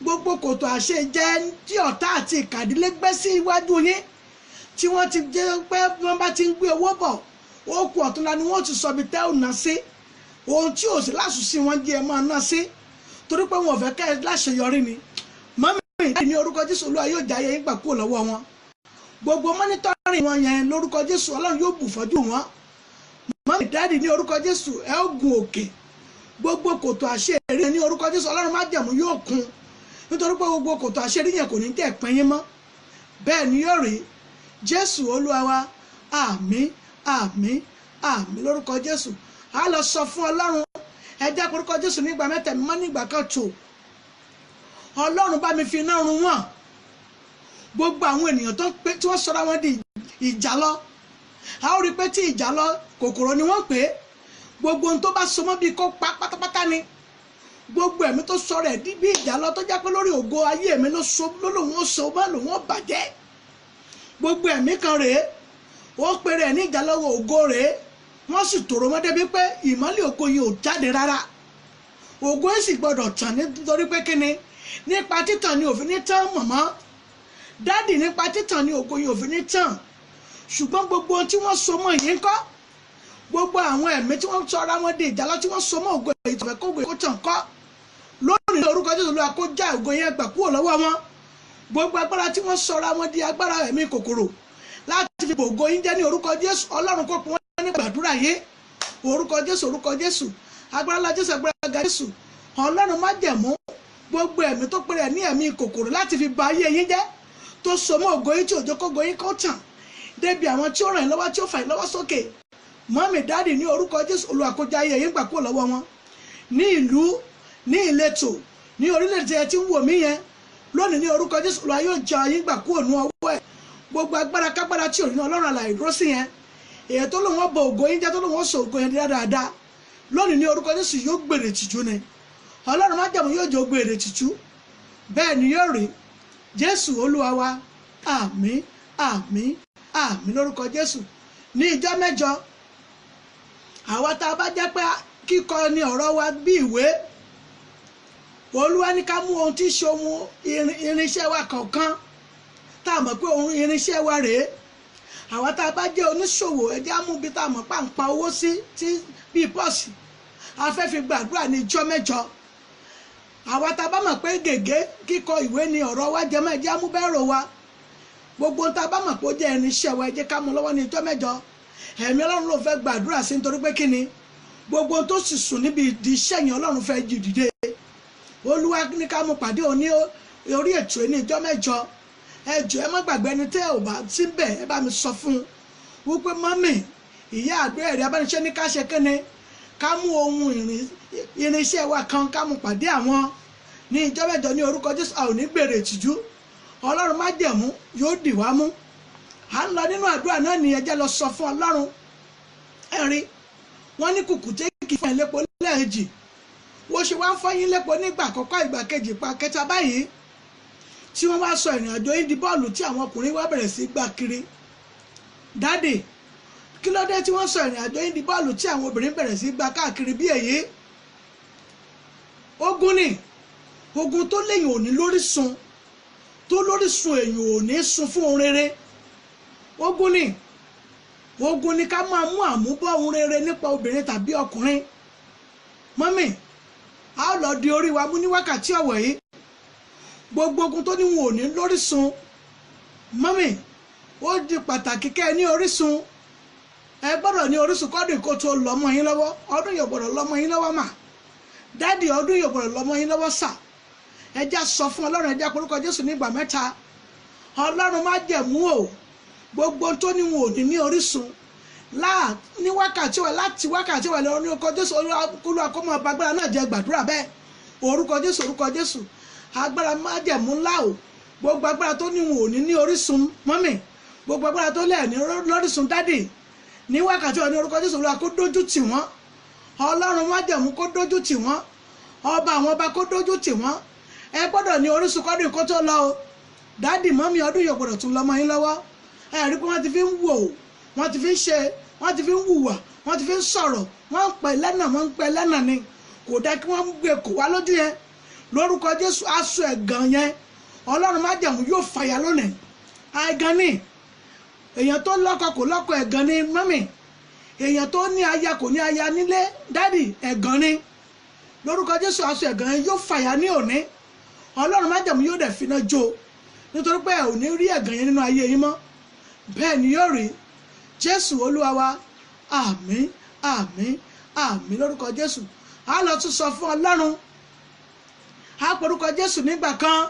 gbogbo kòtò àṣejẹ tí ọ̀tá àti ìkàdílé gbé sí iwájú yín tí wọ́n ti jẹ́ pé wọ́n bá ti ń gbé owó bọ̀ ó kù ọ̀túnla ni wọ́n ti sọ bí tẹ́ ò ná sí ohun tí ò sí lásùsí wọn jẹ́ ẹ máa ná sí torí pé wọn ò fẹ́ kẹ́ ẹ láṣeyọrí ni mọ́mí ìdájí ní orúkọ Jésù Olúwa yóò jáyé yín gbà kúrò lọ́wọ́ wọn gbogbo mọ́nítọ́rìn wọn yẹn lórúkọ Jésù Ọlọ́run yóò bù fọ́jú wọn mọ́mí ìdájí ní orúkọ Jésù ẹ ó gun òkè gbogbo kòtò àṣírí ní orúkọ Jésù Ọlọ́run má jẹ̀mú yóò kún nítorí pé gbogbo kòtò àṣírí yẹn kò ní jẹ́ ìpín mọ́ bẹ́ẹ̀ ni yóò rí Jésù Olúwa wa àmín àmín àmín lórúkọ Jésù a lọ sọ fún Ọlọ́run ẹ jẹ́ orúkọ Jésù nígbà mẹ́ta mímọ́ nígbà kan tó Ọlọ́run bá mi fi iná run wọ́n gbogbo àwọn ènìyàn tí wọ́n sọra wọn di ìjàlọ a ó rí pé tí ìjàlọ kòkòrò ni wọ́n pè é gbogbo ohun tó bá so mọ́ bí kó pa pátápátá ni gbogbo ẹ̀mí tó sọ̀rọ̀ ẹ̀ bí ìjàlọ tó jẹ́ pé lórí ògo ayé mi ló lòun ó so mọ́ lòun ó bàjẹ́ gbogbo ẹ̀mí kan rèé ó pèrè ẹ̀ ní ìjàlọ́wọ́ ògo rèé wọ́n sì tòrò mọ́ débi pé ìmọ́lẹ̀ ògo yìí ò jáde rárá ògo yìí sì gbọ́dọ̀ tàn nítorí pé kíni nípa títàn ni òfin ní tán mọ̀mọ́ dádì nípa títàn ni ògo yìí ò fi ní tàn, ṣùgbọ́n gbogbo ohun tí wọ́n so mọ́ yìí ń kọ́, gbogbo àwọn ẹ̀mí tí wọ́n sọ ara wọn di ìjàlọ tí wọ́n so mọ́ ògo yìí tọ̀fẹ́ kó ògo yìí kó tàn kọ́, lónìí ní orúkọ Jésù Olúwa kó já ògo yẹn gbà kúrò lọ́wọ́ wọn. Gbogbo agbára tí wọ́n sọ ara wọn di agbára ẹ̀mí kòkòrò láti fi bògo yín jẹ́ ní orúkọ Jésù, Ọlọ́run kó pín wọn ní gbàdúrà yìí, orúkọ Jésù, agbára ńlá Jésù, agbára ga Jésù, Ọlọ́run má jẹ̀mú gbogbo ẹ̀mí tó pèrè ní ẹ̀mí kòkòrò láti fi ba ayé yín jẹ́, tó so mọ́ ògo yín tí òjò kógo yín kó tàn débi àwọn tí ó ràn yín lọ́wọ́, tí ó fà yín lọ́wọ́ sókè. Mọ́mì dáàdì ní orúkọ Jésù Olúwa kó já ayé yín gbà kúrò lọ́wọ́ wọn, ní ìlú, ní ìletò, ní orílẹ̀-èdè ẹ tí ń wò mí yẹn lónìí ní orúkọ Jésù Olúwa yóò já yín gbà kúrò ní ọwọ́ ẹ̀. Gbogbo agbára kágbára tí ò ní Ọlọ́run àlàyé dúró sí yẹn, èyí tó lòun bọ ògo yín jẹ́, tó lòun sọ ògo yẹn dáadáa, lónìí ní orúkọ Jésù yóò gbèrè tìjú ni, Ọlọ́run má jẹ̀mú yóò jẹ́ gbèrè tìjú, bẹ́ẹ̀ ni yóò rí. Jésù Olúwa wa, àmín àmín àmín lórúkọ Jésù. Ní ìjọ mẹ́jọ àwa tá a bá jẹ́ pé kíkọ ni ọ̀rọ̀ wa bí ìwé, Olúwa ní ká mú ohun tí í ṣe ohun irinṣẹ́ wa kọ̀ọ̀kan tá a mọ̀ pé ohun irinṣẹ́ wa rèé. Àwa tá a bá jẹ́ oníṣòwò ẹjẹ́ á mú bí tá a mọ̀ pa ń pa owó sí tí bíi pọ́ọ̀sì a fẹ́ fi gbàdúrà ní ìjọ mẹ́jọ. Àwa tá a bá mọ̀ pé gègé kíkọ ìwé ni ọ̀rọ̀ wa jẹ́ mọ́ ẹjẹ́ á mú bẹ́ẹ̀rù wa. Gbogbo ohun tá a bá mọ̀ pé ó jẹ́ irinṣẹ́ wa ẹjẹ́ ká mú lọ́wọ́ ní ìjọ mẹ́jọ. Ẹ̀mí Ọlọ́run ló fẹ́ gbàdúrà sí nítorí pé kíni gbogbo ohun tó sì sùn níbi ìdí iṣẹ́ yẹn Ọlọ́run fẹ́ jí dìde. Olúwa ní ká mú pàdé òní orí ètò ní ìjọ mẹ́jọ. Ẹ jọ̀ọ́ ẹ má gbàgbé ẹni tẹ́ ò bá síbẹ̀ ẹ bá mi sọ fún un wípé mọ́mì ìyá àgbẹ̀ Eriabanise ní ká ṣe kéne ká mú ohun irinṣẹ́ wa kan ká mú pàdé àwọn ní ìjọ mẹ́jọ ní orúkọ Jésù. A ò ní gbèrè ìtìjú, Ọlọ́run má jẹ̀mú yóò dì wá mú. À ń lọ nínú àdúrà náà ní ẹ jẹ́ lọ sọ fún Ọlọ́run. Ẹ̀rí wọ́n ní kùkùté kì í fún ẹ lépo lẹ́ẹ̀jì, wo ṣe wá ń fọ́ yín lépo nígbà àkọ́kọ́, ìgbà kejì, ìgbà kẹta báyìí tí wọ́n wá sọ ìrìn àjò yín di bọ́ọ̀lù tí àwọn ọkùnrin wá bẹ̀rẹ̀ sí gbà kiri. Dáàdì kí ló dé tí wọ́n sọ ìrìn àjò yín di bọ́ọ̀lù tí àwọn obìnrin bẹ̀rẹ̀ sí gbà káàkiri bí èyí? Ogun ni, ogun tó léyìn ò ní lórísun, tó lórísun èyàn ò ní sun fún ohun rere. Ogun ni, ogun ni ká máa mú àmúbọ̀ ohun rere nípa obìnrin tàbí ọkùnrin. Mọ́mì a ó lọ di orí wa mú ní wákàtí ọ̀wọ̀ yìí. Gbogbo ogun tó ní wọn ò ní lórísun, mọ́mì ó di pàtàkì kẹ́ ẹ ní orísun. Ẹ gbọ́dọ̀ ní orísun kọ́dún kó tó lọ́mọ yín lọ́wọ́. Ọdún yóò gbọ́dọ̀ lọ́mọ yín lọ́wọ́ mà. Dáàdì ọdún yóò gbọ́dọ̀ lọ́mọ yín lọ́wọ́ sà. Ẹ já sọ fún Ọlọ́run, ẹ já porúkọ Jésù ní ìgbà mẹ́ta. Ọlọ́run má jẹ̀mú o gbogbo tó ní wọn ò ní ní orísun ní wákàtí wà láti wákàtí wà lọ́wọ́ ní orúkọ Jésù. Olúwa kó máa bá agbára náà jẹ́ gbàdúrà bẹ́ẹ̀, orúkọ Jésù, orúkọ Jésù. Agbára má jẹ̀mú ńlá o gbogbo agbára tó ní wọn ò ní ní orísun, mọ́mì gbogbo agbára tó lẹ̀ ní lórísun dádì ní wákàtí wà ní orúkọ Jésù. Olúwa kó dójú tì wọ́n, Ọlọ́run má jẹ̀mú kó dójú tì wọ́n, ọba àwọn ọba kó dójú tì wọ́n. Ẹ gbọ́dọ̀ ní orísun kọ́dún kó tó lọ o. Dádì mọ́mì ọdún yóò gbọ́dọ̀ tún lọ́mọ yín lọ́wọ́. Ẹ rí pé wọ́n ti fi ń wò, wọ́n ti fi ń ṣe, wọ́n ti fi ń hùwà, wọ́n ti fi ń sọ̀rọ̀, wọ́n ń pẹ́ lẹ́nà, wọ́n ń pẹ́ lẹ́nà ni. Kò dá kí wọ́n gbé kò wá lójú yẹn. Lórúkọ Jésù aṣọ ẹ̀gàn yẹn Ọlọ́run má jẹ̀mú yóò fàyà lónìí. Ẹ̀gàn ni, èèyàn tó lọ́kọ kò lọ́kọ ẹ̀gàn ni mọ́mì, èèyàn tó ní aya kò ní aya nílé dádì ẹ̀gàn ni. Lórúkọ Jésù aṣọ ẹ̀gàn yẹn yóò fàyà ní òní. Ọlọ́run má jẹ̀mú yóò dẹ̀ finá jó, nítorí pé ẹ ò ní rí ẹ̀gàn yẹn nínú ayé yín mọ́. Bẹ́ẹ̀ ni yóò rí. Jésù Olúwa wa, àmín àmín àmín lórúkọ Jésù. A lọ tún sọ fún Ọlọ́run, a porúkọ Jésù nígbà kan.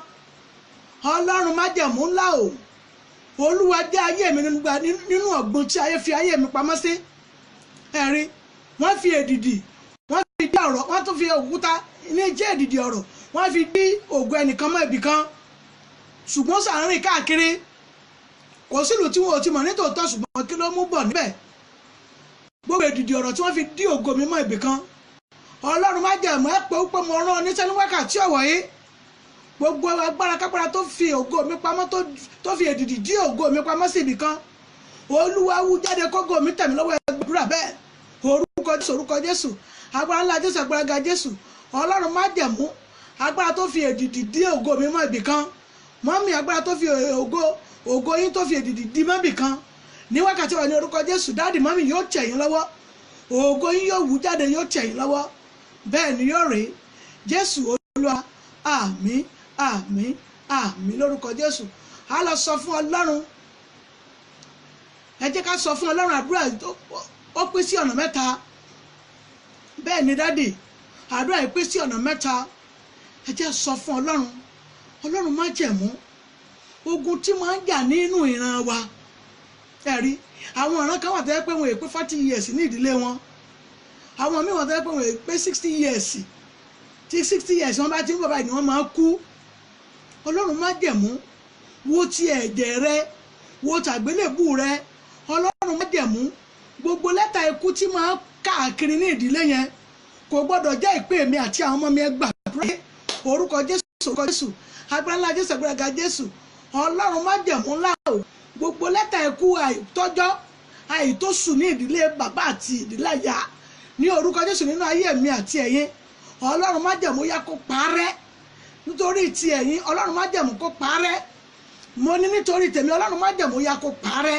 Ọlọ́run má jẹ̀mú ńlá o, Olúwa jẹ́ ayé mi nínú ọ̀gbun tí ayé fi ayé mi pamọ́ sí. Ẹ̀rí wọ́n fi èdìdì, wọ́n fi dí ọ̀rọ̀, wọ́n tún fi òkúta ní jẹ́ èdìdì ọ̀rọ̀, wọ́n fi dí ògo ẹnìkan mọ́ ibì kan, ṣùgbọ́n sàárín káàkiri kò sílùú tí wọn ò ti mọ̀ nítòótọ́, ṣùgbọ́n kí ló mú bọ̀ níbẹ̀? Gbogbo èdìdì ọ̀rọ̀ tí wọ́n fi dí ògo mi mọ́ ibì kan. Ọlọ́run má jẹ̀mú ẹ pé mo rán ọ níṣẹ́ ní wákàtí ọ̀wọ̀ yìí. Gbogbo agbára kápára tó fi ògo mi pamọ́, tó fi èdìdì dí ògo mi pamọ́ sí ibì kan, Olúwa wú jáde kógo mi tẹ̀mí lọ́wọ́ ẹgbàdúrà bẹ́ẹ̀, orúkọ Jésù, orúkọ Jésù. Agbára ńlá Jésù, agbára ga Jésù. Ọlọ́run má jẹ̀mú agbára tó fi èdìdì dí ògo mi mọ́ ibì kan, mọ́mì agbára tó fi ògo yín tó fi èdìdì di mọ́bì kan ní wákàtí wà ní orúkọ Jésù. dáàdì mọ́mì yóò tẹ̀ yín lọ́wọ́, ògo yín yóò wú jáde, yóò tẹ̀ yín lọ́wọ́. bẹ́ẹ̀ ni yóò rèé. Jésù Olúwa, àmín àmín àmín lórúkọ Jésù. a lọ sọ fún Ọlọ́run, ẹ jẹ́ ká sọ fún Ọlọ́run. àdúrà ó pín sí ọ̀nà mẹ́ta. bẹ́ẹ̀ ni dáàdì, àdúrà yìí pín sí ọ̀nà mẹ́ta. ẹ jẹ́ sọ fún Ọlọ́run. Ọlọ́run má jẹ̀mú ogun tí máa ń jà nínú ìran wa. ẹ̀rí àwọn ìran kan wà tó yẹ pé wọn èpè 40 years ní ìdílé wọn. àwọn míì wọ́n tó yẹ pé wọn èpè 60 years. tí 60 years wọ́n bá ti ń bọ̀ báyìí ni wọ́n máa kú. Ọlọ́run má jẹ̀mú wo ti ẹ̀jẹ̀ rẹ, wo tàgbélébù rẹ. Ọlọ́run má jẹ̀mú gbogbo lẹ́tà ikú tí máa ń káàkiri ní ìdílé yẹn kò gbọ́dọ̀ jẹ́ ìpè mi àti àwọn ọmọ mi. ẹ gbàdúrà orúkọ Jésù, orúkọ Jésù, agbára ńlá Jésù, agbára Jésù. Ọlọ́run má jẹ̀mú ńlá o gbogbo lẹ́tà ikú àìtọ́jọ́ àìtóṣù ní ìdílé bàbá àti ìdílé ìyá ní orúkọ Jésù nínú ayé mi àti ẹ̀yin. Ọlọ́run má jẹ̀mú yá kó parẹ́ nítorí ti ẹ̀yin. Ọlọ́run má jẹ̀mú kó parẹ́. mo ní nítorí tèmi Ọlọ́run má jẹ̀mú yá kó parẹ́.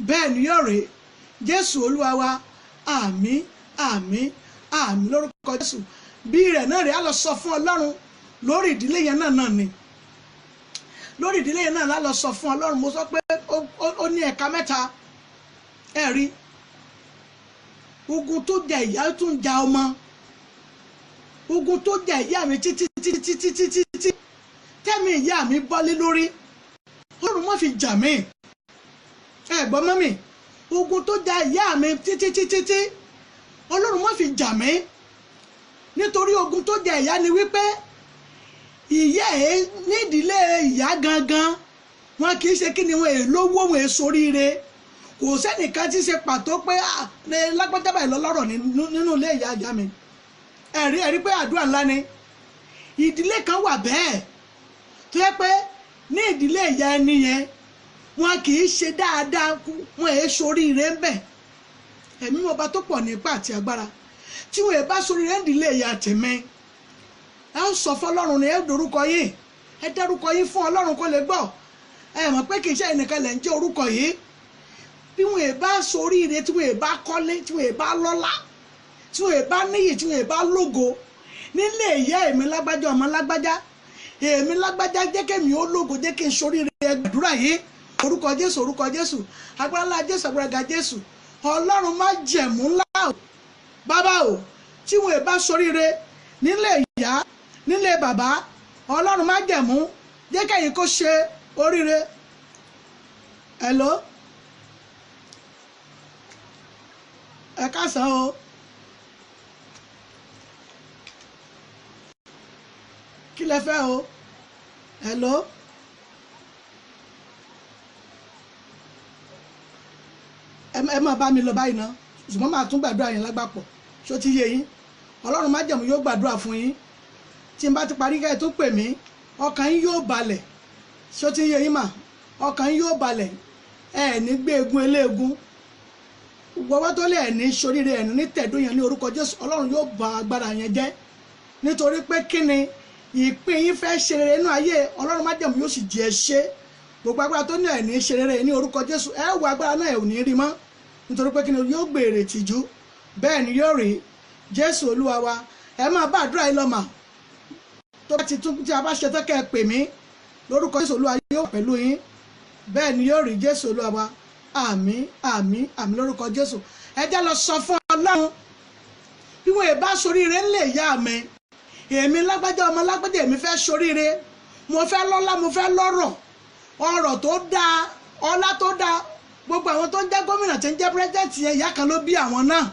bẹ́ẹ̀ ni yóò rèé. Jésù Olúwa wa, àmín àmín àmín lórúkọ Jésù. bí rẹ̀ náà rèé á lọ sọ fún Ọlọ́run lórí ìdílé yẹn náà ni lórí ìdílé yẹn náà lá lọ sọ fún Ọlọ́run. mo sọ pé ó ní ẹ̀ka mẹ́ta. ẹ rí ogun tó jà ìyá tó ń ja ọmọ, ogun tó jà ìyá mi títí tẹ́mi ìyá mi bọ́lé lórí. Ọlọ́run má fi jà mí. ẹ gbọ́ mọ́mì, ogun tó jà ìyá mi títí Ọlọ́run má fi jà mí. nítorí ogun tó jà ìyá ni wípé ìyá ẹ nídìílé ìyá gangan wọn kì í ṣe kí ni wọn èlówó wọn èsoríire. kò sẹ́nìkan tí ṣe pàtó pé lágbájá báyìí lọ́lọ́rọ̀ nínú ilé ìyá mi. ẹ̀rí pé àdúrà ńlá ni. ìdílé kan wà bẹ́ẹ̀ tó yẹ pé ní ìdílé ìyá ẹni yẹn wọn kì í ṣe dáadáa, wọn èsoríire ń bẹ̀. ẹ̀mí ọba tó pọ̀ nípa àti agbára tí wọn bá soríire ń ìdílé ìyá tèmi. ẹ ó sọ fọ́lọ́run ni ẹ dorúkọ yín, ẹ dárúkọ yín fún Ọlọ́run kó lè gbọ́. ẹ mọ̀ pé kì í ṣe ẹnìkan lẹ̀ ń jẹ́ orúkọ yìí. bí wọn bá soríire, tí wọn bá kọ́lé, tí wọn bá lọ́lá, tí wọn bá níyì, tí wọn bá lógo nílé ìyá èmi lágbájá ọmọ lágbájá, èmi lágbájá jẹ́ kémi ó lógo, jẹ́ kí n soríire. ẹ gbàdúrà yìí orúkọ Jésù, orúkọ Jésù, agbára ńlá Jésù, agbára Jésù. Ọlọ́run má jẹ̀mú ńlá o bàbá o tí wọn bá soríire nílé ìyá nílé bàbá. Ọlọ́run má jẹ̀mú jẹ́ kẹ́yìn kó ṣe oríire. hello ẹ káàsán o. kí lẹ fẹ́ o. hello ẹ máa bá mi lọ báyìí náà ṣùgbọ́n máa tún gbàdúrà yẹn lágbàpọ̀. ṣó ti yé yín? Ọlọ́run má jẹ̀mú yóò gbàdúrà fún yín. tí n bá ti parí kẹ́ ẹ tó pè mí ọkàn yín yóò balẹ̀. ṣó ti yé yín mà? ọkàn yín yóò balẹ̀. ẹ ní gbé egun eléegun gbọ́wọ́ tó lé ẹ̀ ní soríire ẹ̀ ní tẹ̀dó yẹn ní orúkọ Jésù. Ọlọ́run yóò bà agbára yẹn jẹ́ nítorí pé kí ni ìpín yín fẹ́ ṣe rere nínú ayé. Ọlọ́run má jẹ̀mú yóò sì jẹ́ ṣe gbogbo agbára tó ní ẹ̀ ní ṣe rere ní orúkọ Jésù. ẹ wo agbára náà ẹ̀ ò ní rí mọ́ nítorí pé kí ni yóò gbèrè tìjú. bẹ́ẹ̀ ni yóò rí. Jésù Olúwa wa, ẹ máa bá àdúrà yìí lọ mà. tó bá ti tún tí a bá ṣe tán kẹ́ ẹ pè mí lórúkọ Jésù Olúwa yóò wà pẹ̀lú yín. bẹ́ẹ̀ ni yóò rí. Jésù Olúwa wa, àmín àmín àmín lórúkọ Jésù. ẹ jẹ́ lọ sọ fún Ọlọ́run bí wọn bá soríire ńlẹ̀ ìyá mi, èmi lágbájá ọmọ lágbájá èmi fẹ́ soríire, mo fẹ́ lọ́lá, mo fẹ́ lọ́rọ̀, ọrọ̀ tó dáa, ọlá tó dáa. gbogbo àwọn tó ń jẹ́ gómìnà tí ń jẹ́ pírẹ́sidẹ́ǹtì yẹn ìyá kan ló bí àwọn náà.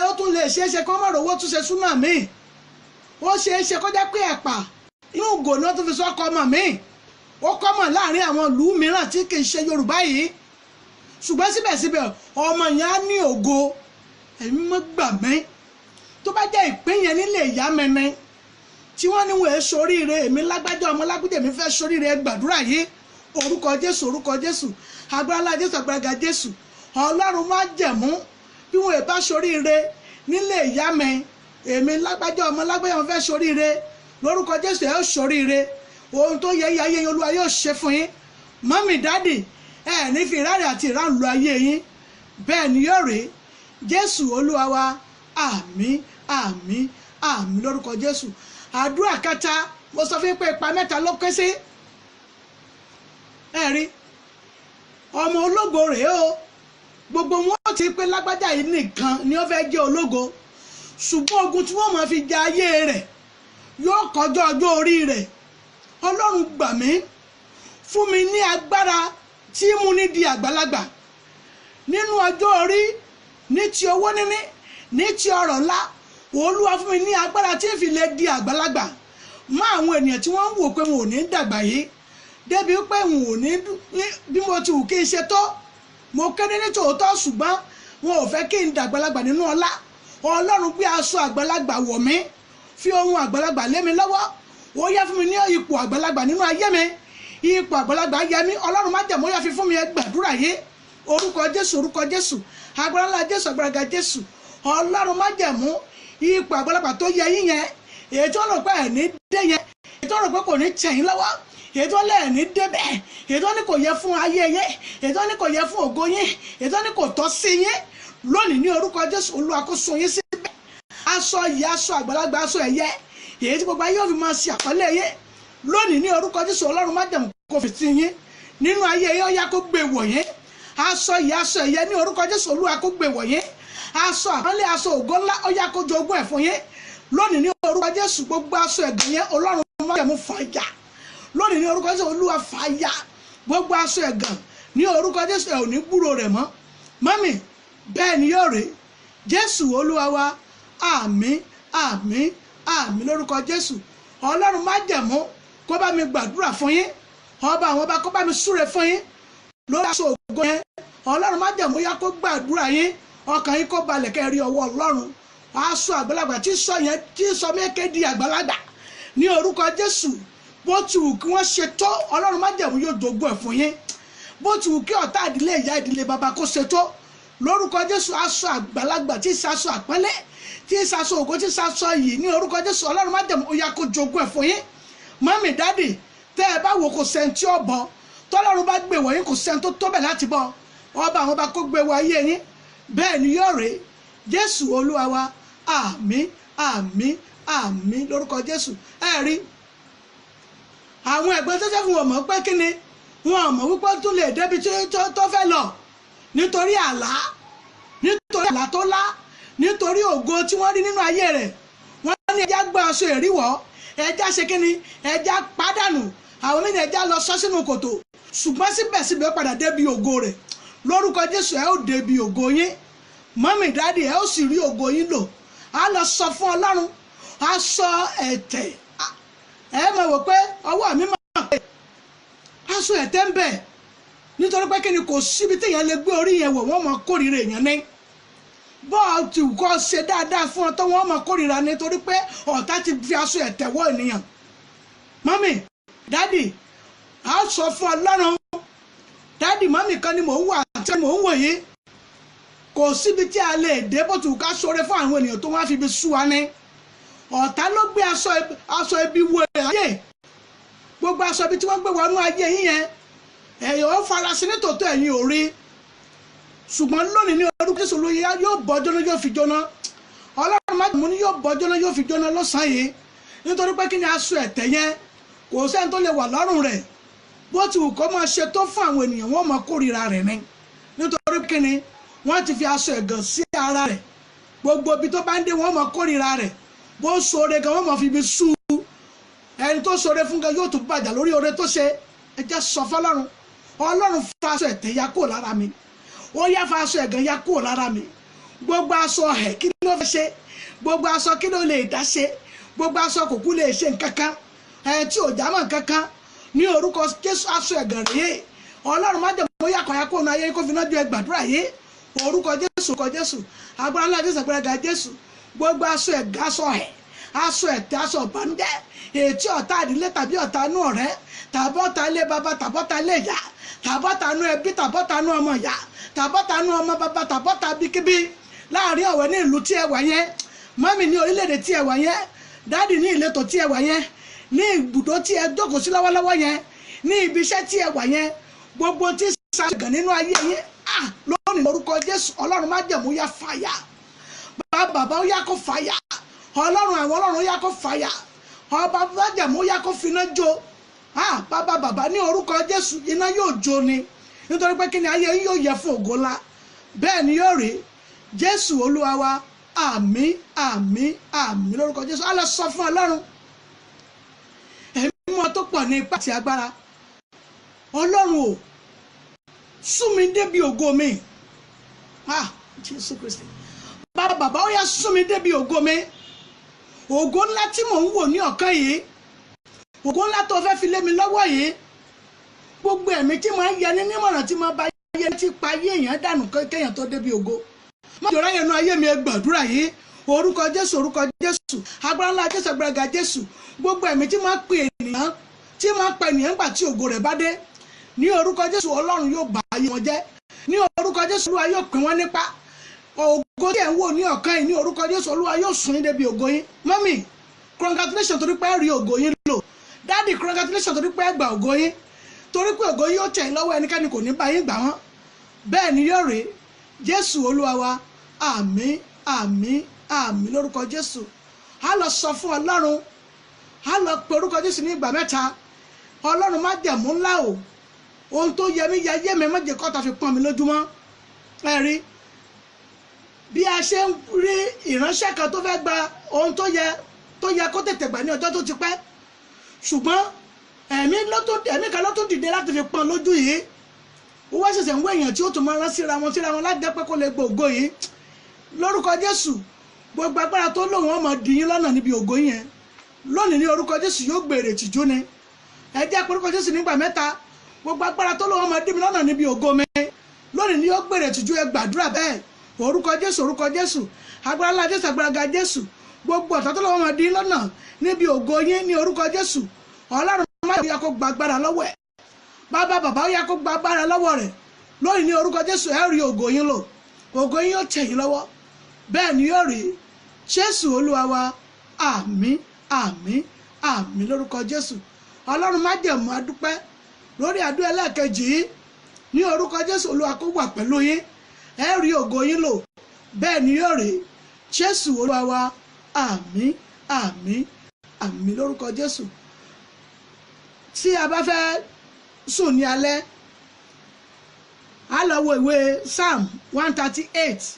ó tún lè ṣeéṣe kó mọ̀rọ̀ owó tún ṣe súnà míì. ó ṣeéṣe kó jẹ́ pé ẹ̀pà inú ògò ni wọ́n tún fi sọ́kọ ọmọ míì. ó kọ́mọ̀ láàrin àwọn ìlú mìíràn tí kì í ṣe Yorùbá yìí. ṣùgbọ́n síbẹ̀síbẹ̀ ọmọ yẹn á ní ògo. ẹ̀mí mọ́ gbà mí. tó bá jẹ́ ìpín yẹn nílé ìyá mẹ́ni tí wọ́n ní wọ́n soríire, èmi lágbájá ọmọ lágbájá èmi fẹ́ soríire. gbàdúrà yìí orúkọ Jésù, orúkọ Jésù, agbára ńlá Jésù, agbára Jésù. Ọlọ́run má jẹ̀mú bí wọn bá soríire nílé ìyá mi, èmi lágbájá ọmọ lágbájá wọn fẹ́ soríire lórúkọ Jésù. ẹ ó soríire. ohun tó yẹ ayé yín Olúwa yóò ṣe fún yín. Mọ́mì dádì ẹ ní fi ìrárẹ̀ àti ìránlù ayé yín, bẹ́ẹ̀ ni yóò rí. Jésù Olúwa wa, àmín àmín àmín lórúkọ Jésù. Àdúrà kẹta, mo sọ fún yín pé ipa mẹ́ta ló ké sí. Ẹ rí ọmọ ológo rèé o, gbogbo wọn ti pé lágbájá yìí nìkan ni ó fẹ́ jẹ́ ológo, ṣùgbọ́n ogun tí wọ́n máa fi ja ayé rẹ̀ yóò kọjá ọjọ́ orí rẹ̀. Ọlọ́run gbà mí, fún mi ní agbára tí mú ní di àgbàlagbà nínú ọjọ́ orí, ní ti owó níní, ní ti ọrọ̀ ńlá. Olúwa fún mi ní agbára tí ń fi lè di àgbàlagbà má àwọn ènìyàn tí wọ́n ń wò pé wọn ò ní dàgbà yìí, débi pé wọn ò ní, bí mo ti wù kí n ṣe tó, mo kéde ní tòótọ́, ṣùgbọ́n wọn ò fẹ́ kí n dàgbàlagbà nínú ọlá. Ọlọ́run gbé aṣọ àgbàlagbà wọ̀ mí, fi ohun àgbàlagbà lé mi lọ́wọ́. Ó yá fún mi ní ipò àgbàlagbà nínú ayé mi, ipò àgbàlagbà yẹ mí. Ọlọ́run má jẹ̀mọ́ yá fi fún mi, ẹ gbàdúrà yìí. Orúkọ Jésù, orúkọ Jésù, agbára ńlá Jésù, agbára Jésù. Ọlọ́run má jẹ̀mọ́ ipò àgbàlagbà tó yẹ yín yẹn, èyí tó rò pé ẹ̀ ní dé yẹn, èyí tó rò pé kò ní tẹ̀yìn lọ́wọ́, èyí tó lẹ́ẹ̀ ní débẹ̀, èyí tó ní kò yẹ fún ayé yẹn, èyí tó ní kò yẹ fún ògo yín, èyí tó ní kò tọ́ sí yín. Lónìí ní orúkọ Jésù, Olúwa kó so yín síbẹ̀. Aṣọ yìí, aṣọ àgbàlagbà, aṣọ ẹ̀yẹ, èyí tí gbogbo ayé yóò fi máa ṣe àpọ́nlé yín. Lónìí ní orúkọ Jésù, Ọlọ́run má jẹ̀mọ́ kó fi sí yín nínú ayé yín. Ó yá kó gbé wọ̀ yín. Aṣọ yìí, aṣọ ẹ̀yẹ ní orúkọ Jésù, Olúwa kó gbé wọ̀ yín. Aṣọ àpọ́nlé, aṣọ ògo ńlá, ó yá kó jogún ẹ̀ fún yín. Lónìí ní orúkọ Jésù, gbogbo aṣọ ẹ̀gàn yẹn Ọlọ́run má jẹ̀mọ́ fàyà. Lónìí ní orúkọ Jésù, Olúwa fàyà gbogbo aṣọ ẹ̀gàn ní orúkọ Jésù. Ẹ ò ní gbúrò rẹ̀ mọ́. Mọ́mì bẹ́ẹ̀ ni yóò rí. Jésù Olúwa wa, àmín àmín àmín lórúkọ Jésù. Ọlọ́run má jẹ̀mọ́ kó bá mi gbàdúrà fún yín, ọba àwọn ọba kó bá mi súre fún yín lórí aṣọ ògo yẹn. Ọlọ́run má jẹ̀mọ́ yá kó gbàdúrà yín, ọkàn yín kó balẹ̀ kẹ́ rí ọwọ́ Ọlọ́run. Aṣọ àgbàlagbà tí sọ yẹn, tí sọ mẹ́kẹ́ di àgbàlagbà ní orúkọ Jésù. Bó ti wù kí wọ́n ṣe tó, Ọlọ́run má jẹ̀mọ́ yóò jogún ẹ̀ fún yín. Bó ti wù kí ọ̀tá ìdílé ìyá ìdílé bàbá kó ṣe tó, lórúkọ Jésù aṣọ àgbàlagbà tí ṣaṣọ àpọ́nlé, tí ṣaṣọ ògo, tí ṣaṣọ yìí ní orúkọ Jésù, Ọlọ́run má jẹ̀mọ́ ó yá kó jogún ẹ̀ fún yín. Mọ́mì dádì tẹ́ ẹ bá wò kò sẹ́ni tí ó bọ́, tọ́lọ́run bá gbé wọ̀ yín kò sẹ́ni tó tó bẹ̀ láti bọ́. Ọba àwọn ọba kó gbé wọ ayé yín, bẹ́ẹ̀ ni yóò rí. Jésù Olúwa wa, àmín àmín àmín lórúkọ Jésù. Ẹ rí àwọn ẹ̀gbọ́n tó jẹ́ fún wọn mọ̀ pé kí ni wọn mọ̀ wípé tó lè débi tó fẹ́ lọ nítorí àlá tó lá, nítorí ògo tí wọ́n rí nínú ayé rẹ̀. Wọ́n ní ẹja gbọ́ aṣọ ìríwọ́, ẹja ṣe kí ni, ẹja pàdánù, àwọn mí ní ẹja lọ sọ sínú kòtò, ṣùgbọ́n síbẹ̀síbẹ̀ padà débi ògo rẹ̀. Lórúkọ Jésù ẹ ó débi ògo yín. Mọ́mì dádì ẹ ó sì rí ògo yín lò. A lọ sọ fún Ọlọ́run. Aṣọ ẹ̀tẹ̀, ẹ mọ̀ wò pé ọwọ́ mi máa pè aṣọ ẹ̀tẹ̀ ń bẹ, nítorí pé kí ni kò síbi tí èèyàn lè gbé orí yẹn wọ̀ wọ́n máa kórìíra èèyàn ní. Bọ́ọ̀tì kọ́ ṣe dáadáa fún ọ tó wọ́n máa kórìíra nítorí pé ọ̀tá ti fi aṣọ ẹ̀tẹ̀ wọ̀ ènìyàn. Mọ́mì dádì a sọ fún Ọlọ́run. Dádì mọ́mì kan ni mò ń wà àti mò ń wò yìí, kò síbi tí a lè dé bó ti wù ká ṣoore fún àwọn ènìyàn tó wá fi ibi sú wa ní. Ọ̀tá ló gbé aṣọ ibi wo ayé, gbogbo aṣọ ibi tí wọ́n gbé wọnú ayé yín yẹn ẹ̀yìn ó farasin nítòótọ́ ẹ̀yin ò rí, ṣùgbọ́n lónìí ní orúkọ Jésù ló yóò bọ́ jóná yóò fi jóná. Ọlọ́run má jẹ̀mú ní yóò bọ́ jóná yóò fi jóná lọ́sàn-án yìí, nítorí pé kí ni aṣọ ẹ̀tẹ̀ yẹn kò sẹ́ni tó lè wà lọ́rùn rẹ̀. Bó ti wù kó máa ṣe tó fún àwọn ènìyàn wọ́n máa kórìíra rẹ̀ ni, nítorí kí ni wọ́n ti fi aṣọ ẹ̀gàn sí ara rẹ̀. Gbogbo ibi tó bá ń dé wọ́n máa kórìíra rẹ̀. Bó ṣoore gan wọ́n máa fi ibi sú ẹni tó ṣoore fún gan yóò tún bàjá lórí oore tó ṣe. Ẹ jẹ́ sọ fọ́lọ́run, Ọlọ́run fa aṣọ ẹ̀tẹ̀ ya kúrò lára mi, ó yá fa aṣọ ẹ̀gàn ya kúrò lára mi. Gbogbo aṣọ ẹ̀ kí ló fẹ́ ṣe, gbogbo aṣọ kí ló lè dá ṣe, gbogbo aṣọ kò kú lè ṣe nǹkan kan, tí ò jámọ́ nǹkan kan ní orúkọ Jésù. Aṣọ ẹ̀gàn rèé, Ọlọ́run má jẹ̀mú ó yá kọ̀ọ̀yà kúrò ní ayé kó fi náà ju ẹgbàdúrà yìí. Orúkọ Jésù, orúkọ Jésù, agbára ńlá Jésù, agbára Jésù. Gbogbo aṣọ ẹ̀gàn, aṣọ ẹ̀, aṣọ ẹ̀tẹ̀, aṣọ ìbànújẹ́, ètí ọ̀tá àdílé tàbí ọ̀tá inú ọ̀rẹ́ tàbí ọ̀tá ilé bàbá tàbí ọ̀tá ilé ìyá tàbí ọ̀tá inú ẹbí tàbí ọ̀tá inú ọmọ ìyá tàbí ọ̀tá inú ọmọ bàbá tàbí ọ̀tá bíkíbí láàrin ọ̀wẹ́ ní ìlú tí ẹ wà yẹn, mọ́mì ní orílẹ̀-èdè tí ẹ wà yẹn, dáàdì ní ìletò tí ẹ wà yẹn, ní ibùdó tí ẹ jókòó sí lọ́wọ́lọ́wọ́ yẹn, ní ibi iṣẹ́ tí ẹ wà yẹn, gbogbo tí ṣàgàn nínú ayé yín lónìí lórúkọ Jésù Ọlọ́run májẹ̀mú yá fàyà, bàbá ó yá kó fàyà, Ọlọ́run àwọn ọlọ́run ó yá kó fàyà, ọba májẹ̀mú ó yá kó finá jó, bàbá ní orúkọ Jésù iná yóò jó ni, nítorí pé kí ni ayé yóò yẹ fún ògo ńlá, bẹ́ẹ̀ ni yóò rí Jésù Olúwa wa. Àmín àmín àmín lórúkọ Jésù. A lọ sọ fún Ọlọ́run ẹ̀mí mọ́ tó pọ̀ ní ipá àti agbára, Ọlọ́run ò sún mi débi ògo mi, Jésù Kristi bàbá ó yá sún mi débi ògo mi, ògo ńlá tí mò ń wò ní ọ̀kan yìí, ògo ńlá tó fẹ́ fi lé mi lọ́wọ́ yìí, gbogbo ẹ̀mí tí máa ń yẹni nímọ̀ràn tí máa bá yẹ ti pa ayé èèyàn dànù kéèyàn tó débi ògo, má jọ̀rọ̀ yẹnu ayé mi, ẹ gbàdúrà yìí orúkọ Jésù, orúkọ Jésù, agbára ńlá Jésù, agbára Jésù, gbogbo ẹ̀mí tí máa pè ènìyàn, tí máa pa ènìyàn nígbà tí ògo rẹ̀ bá dé, ní orúkọ Jésù Ọlọ́run yóò bá ayé wọn jẹ́, ní orúkọ Jésù Olúwa yóò pín wọn nípa, ògo tí ẹ̀ ń wò ní ọ̀kan yìí, ní orúkọ Jésù Olúwa yóò sún yín débi ògo yín. Mọ́mì congratulation torí pé ẹ rí ògo yín lò, dáàdì congratulation torí pé ẹ gba ògo yín, torí pé ògo yín ó tẹ̀ lọ́wọ́ ẹnikẹ́ni kò ní bá yín gbà wọ́n, bẹ́ẹ̀ ni yóò rí Jésù Olúwa wa. Àmín àmín àmín lórúkọ Jésù. A lọ sọ fún Ọlọ́run, a lọ pe orúkọ Jésù ní ìgbà mẹ́ta, Ọlọ́run má jẹ̀mú ńlá o, ohun tó yẹ mí yẹ mi, má jẹ́ kọ́ta fi pọ́n mi lójúmọ́. Ẹ rí bí a ṣe ń rí ìránṣẹ́ kan tó fẹ́ gba ohun tó yẹ kó tètè gbà ní ọjọ́ tó ti pẹ́, ṣùgbọ́n ẹ̀mí kan ló tún dìde láti fi pọ́n lójú yìí, ó wá ṣẹ̀ṣẹ̀ ń wọ èèyàn tí ó tún máa rán síra wọn láti jẹ́ pé kó lè gbòògó yìí. Lórúkọ Jésù gbogbo agbára tó lóun ọmọ dìyín lọ́nà níbi ògo yẹn lónìí ní orúkọ Jésù yóò gbèrè tìjú ni, ẹ jẹ́ pé orúkọ Jésù nígbà mẹ́ta, gbogbo agbára tó lóun ọmọ dì mí lọ́nà níbi ògo mi lónìí ní yóò gbèrè tìjú, ẹ gbàdúrà bẹ́ẹ̀ orúkọ Jésù, orúkọ Jésù, agbára ńlá Jésù, agbára Jésù, gbogbo ọ̀tá tó lóun ọmọ dì yín lọ́nà níbi ògo yín ní orúkọ Jésù Ọlọ́run má yẹ kó gba agbára lọ́wọ́ ẹ̀, bàbá ó yá kó gba agbára lọ́wọ́ rẹ̀ lónìí ní orúkọ Jésù, ẹ rí ògo yín lò, ògo yín yóò tẹ̀ yín lọ́wọ́, bẹ́ẹ̀ ni yóò rí Jésù Olúwa wa. Àmín àmín àmín lórúkọ Jésù. Ọlọ́run má jẹ̀mú adúpẹ́ lórí àdúrà ẹlẹ́ẹ̀kejì yìí, ní orúkọ Jésù Olúwa kó wà pẹ̀lú yín, ẹ rí ògo yín lò, bẹ́ẹ̀ ni yóò rí Jésù Olúwa wa. Àmín àmín àmín lórúkọ Jésù. Tí a bá fẹ́ sùn ní alẹ́, a lọ wo ìwé Psalm 138,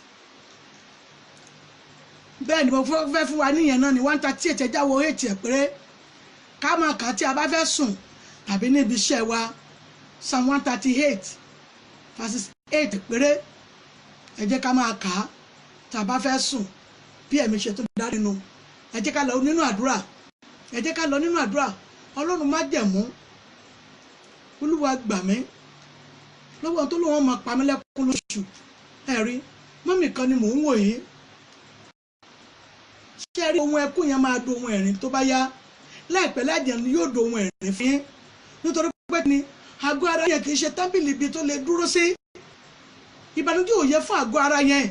bẹ́ẹ̀ ni mo fẹ́ fún wa níyẹn náà ní 138, ẹja wo 8 ẹ̀ péré ká máa kà á tí a bá fẹ́ sùn tàbí níbi iṣẹ́ wa. Psalm 138 verses 8 péré, ẹ jẹ́ ká máa kà á tí a bá fẹ́ sùn bí ẹ̀mí ṣe tó dá nínú. Ẹ jẹ́ ká lọ nínú àdúrà, ẹ jẹ́ ká lọ nínú àdúrà. Ọlọ́run má jẹ̀mú, Olúwa gbà mí lọ́wọ́ tó lóun máa pa mí lẹ́kún lóṣù. Ẹ̀rí mọ́mì kan ni mò ń wò yìí, ṣé ẹ rí ohun ẹkún yẹn máa do ohun ẹ̀rín tó bá yá, láìpẹ́ láìjẹ́ ni yóò do ohun ẹ̀rín fún yín, nítorí pé ni àgọ́ ara yẹn kì í ṣe tábìlì ibi tó lè dúró sí. Ìbànújẹ́ ò yẹ fún àgọ́ ara yẹn,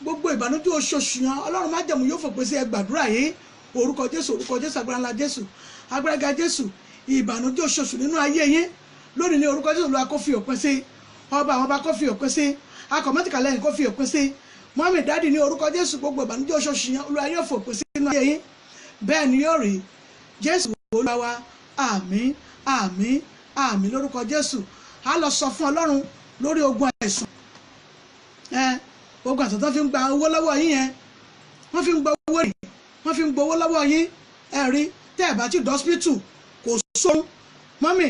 gbogbo ìbànújẹ́ oṣooṣù yẹn Ọlọ́run má jẹ̀mú yóò fòpin sí, ẹ gbàdúrà yìí orúkọ Jésù, orúkọ Jésù, agbára ńlá Jésù, agbára Jésù, ìbànújẹ́ oṣooṣù nínú ayé yín lónìí ní orúkọ Jésù Olúwa kó fi òpin sí, ọba àwọn ọba kó fi òpin sí, akọ̀mọ́tìkà lẹ́yìn kó fi òpin sí, mọ́mì dáàdì ní orúkọ Jésù, gbogbo ìbànújẹ́ oṣooṣù yẹn Olúwa yóò fòpin sí nínú ayé yín, bẹ́ẹ̀ ni yóò rí Jésù Olúwa wa. Àmín àmín àmín lórúkọ Jésù. A lọ sọ fún Ọlọ́run lórí ogun àìsàn, ogun àìsàn tó fi ń gba owó lọ́wọ́ yín yẹn, wọ́n fi ń gba owó rìn, wọ́n fi ń gbowó lọ́wọ́ yín, rí tẹ́ ẹ̀ bá ti dọ́sítù kò sóhun. Mọ́mì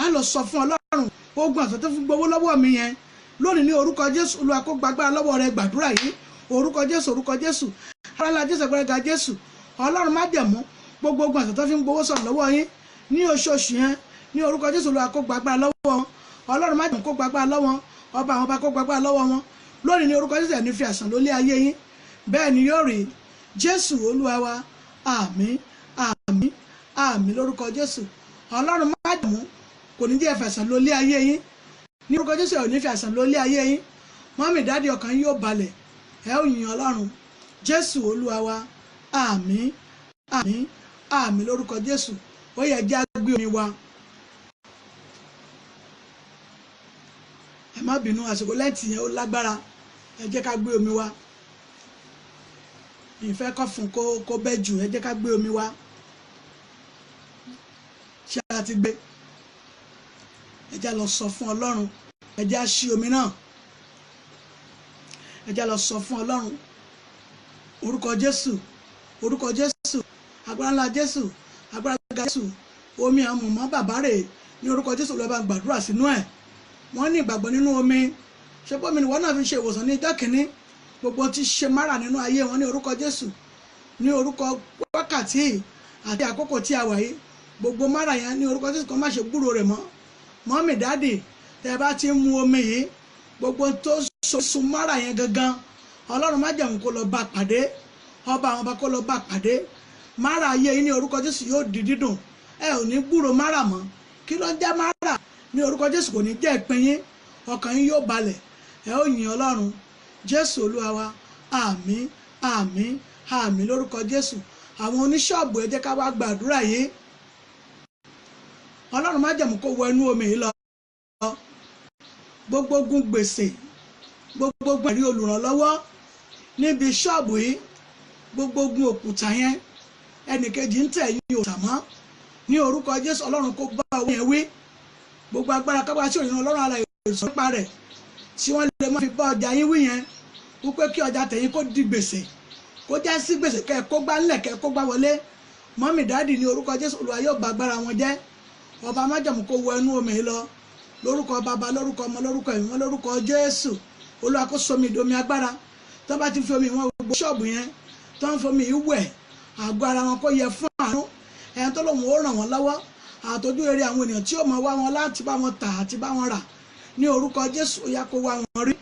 a lọ sọ fún Ọlọ́run ogun àìsàn tó fi ń gbowó lọ́wọ́ mi yẹn lónìí ní orúkọ Jésù Olúwa kó gbàgbára lọ́wọ́ rẹ, gbàdúrà yìí orúkọ Jésù, orúkọ Jésù, agbára Jésù, agbára Jésù. Ọlọ́run má jẹ̀mú gbogbo ogun àìsàn tó fi ń gbowó sọ̀rọ̀ lọ́wọ́ yín ní oṣooṣù yẹn ní orúkọ Jésù Olúwa kó gbàgbára lọ́wọ́ wọn, Ọlọ́run má jẹ̀mú kó gbàgbára lọ́wọ́ wọn, ọba àwọn ọba kó gbàgbára lọ́wọ́ wọn lónìí ní orúkọ Jésù. Ẹni fi àìsàn lólé ayé yín, bẹ́ẹ̀ ni yóò rí Jésù Olúwa wa. Àmín àmín àmín lórúkọ Jésù. Ọlọ́run má jẹ̀mú kò ní jẹ́ fàìsàn lólé ayé yín ní orúkọ Jésù, ò ní fi àìsàn lólé ayé yín. Mọ́mì dáàdì ọkàn yín yóò balẹ̀, ẹ ó yìn Ọlọ́run Jésù Olúwa wa. Àmín àmín àmín lórúkọ Jésù. Ó yẹ jẹ́ á gbé omi wa. Ẹ má bínú, àsìkò lẹ́ǹtì yẹn ó lágbára. Ẹ jẹ́ ká gbé omi wa. Ìfẹ́ kọ́ fún kó bẹ́ jù. Ẹ jẹ́ ká gbé omi wa. Ṣé a ti gbé? Ẹ jẹ́ lọ sọ fún Ọlọ́run. Ẹ jẹ́ á ṣí omi náà. Ẹ jẹ́ lọ sọ fún Ọlọ́run. Orúkọ Jésù, orúkọ Jésù, agbára ńlá Jésù, agbára ga Jésù, omi àmùmọ́ bàbá rẹ̀ ní orúkọ Jésù ló bá gbàdúrà sínú ẹ̀. Wọ́n ní ìgbàgbọ́ nínú omi. Ṣé bómi ni wọ́n náà fi ṣe ìwòsàn ní ìjọ́ kìíní? Gbogbo tí ṣe mára nínú ayé wọn ní orúkọ Jésù, ní orúkọ wákàtí àti àkókò tí a wà yìí, gbogbo mára yẹn ní orúkọ Jésù kan má ṣe gbúrò rẹ̀ mọ́. Mọ́mì dáàdì, tẹ́ bá ti ń mu omi yìí, gbogbo tó sun mára yẹn gangan, Ọlọ́run májẹ̀mú kó lọ bá pàdé, ọba àwọn ọba kó lọ bá pàdé. Mára ayé yìí ní orúkọ Jésù yóò di dídùn. Ẹ ò ní gbúrò mára mọ́. Kí ló ń jẹ́ mára? Ní orúkọ Jésù kò ní jẹ́ ìpín yín. Ọkàn yín yóò balẹ̀. Ẹ ó yìn Ọlọ́run. Jésù Olúwa wa. Àmín, àmín, àmín lórúkọ Jésù. Àwọn oníṣọ́ọ̀bù ẹ jẹ́ ká wá gbàdúrà yìí. Ọlọ́run májẹ̀mú kó wọ inú omi yìí lọ. Gbogbo ogun gbèsè, gbogbo ogun ẹ̀rí olùrànlọ́wọ́ níbi ṣọ́ọ̀bù yìí, gbogbo ogun òkúta yẹn, ẹnìkejì ń tẹ̀ yín òòtà mọ́. Ní orúkọ Jésù, Ọlọ́run kó bá owó yẹn wí. Gbogbo agbára kápá tí òyìnbó Ọlọ́run alààyè sọ nípa rẹ̀ tí wọ́n lè má fi bá ọjà yín wí yẹn, wípé kí ọjà tẹ̀yìn kó di gbèsè, kó já sí gbèsè, kẹ́ ẹ kó gbá ńlẹ̀, kẹ́ ẹ kó gbá wọlé. Mọ́mì dáàdì, ní orúkọ Jésù, Olúwa yóò bá agbára wọn jẹ́. Ọba májẹ̀mú kó wọ inú omi yìí lọ. Lórúkọ Baba, lórúkọ Ọmọ, lórúkọ Ẹ̀mí Mímọ́, lórúkọ Jésù. Olúwa kó somi ìdomi agbára. Tó bá ti fi omi wọn gbogbo ṣọ́ọ̀bù yẹn, tó ń fomi yìí wẹ̀, àgọ́ ara wọn kó yẹ fún àánú. Ẹni tó lòun ó ràn wọ́n lọ́wọ́, àtọ́jú rere àwọn ènìyàn tí ó máa wá wọn láti bá wọn tà àti bá wọn rà. Ní orúkọ Jésù, ó yá kó wá wọn rí.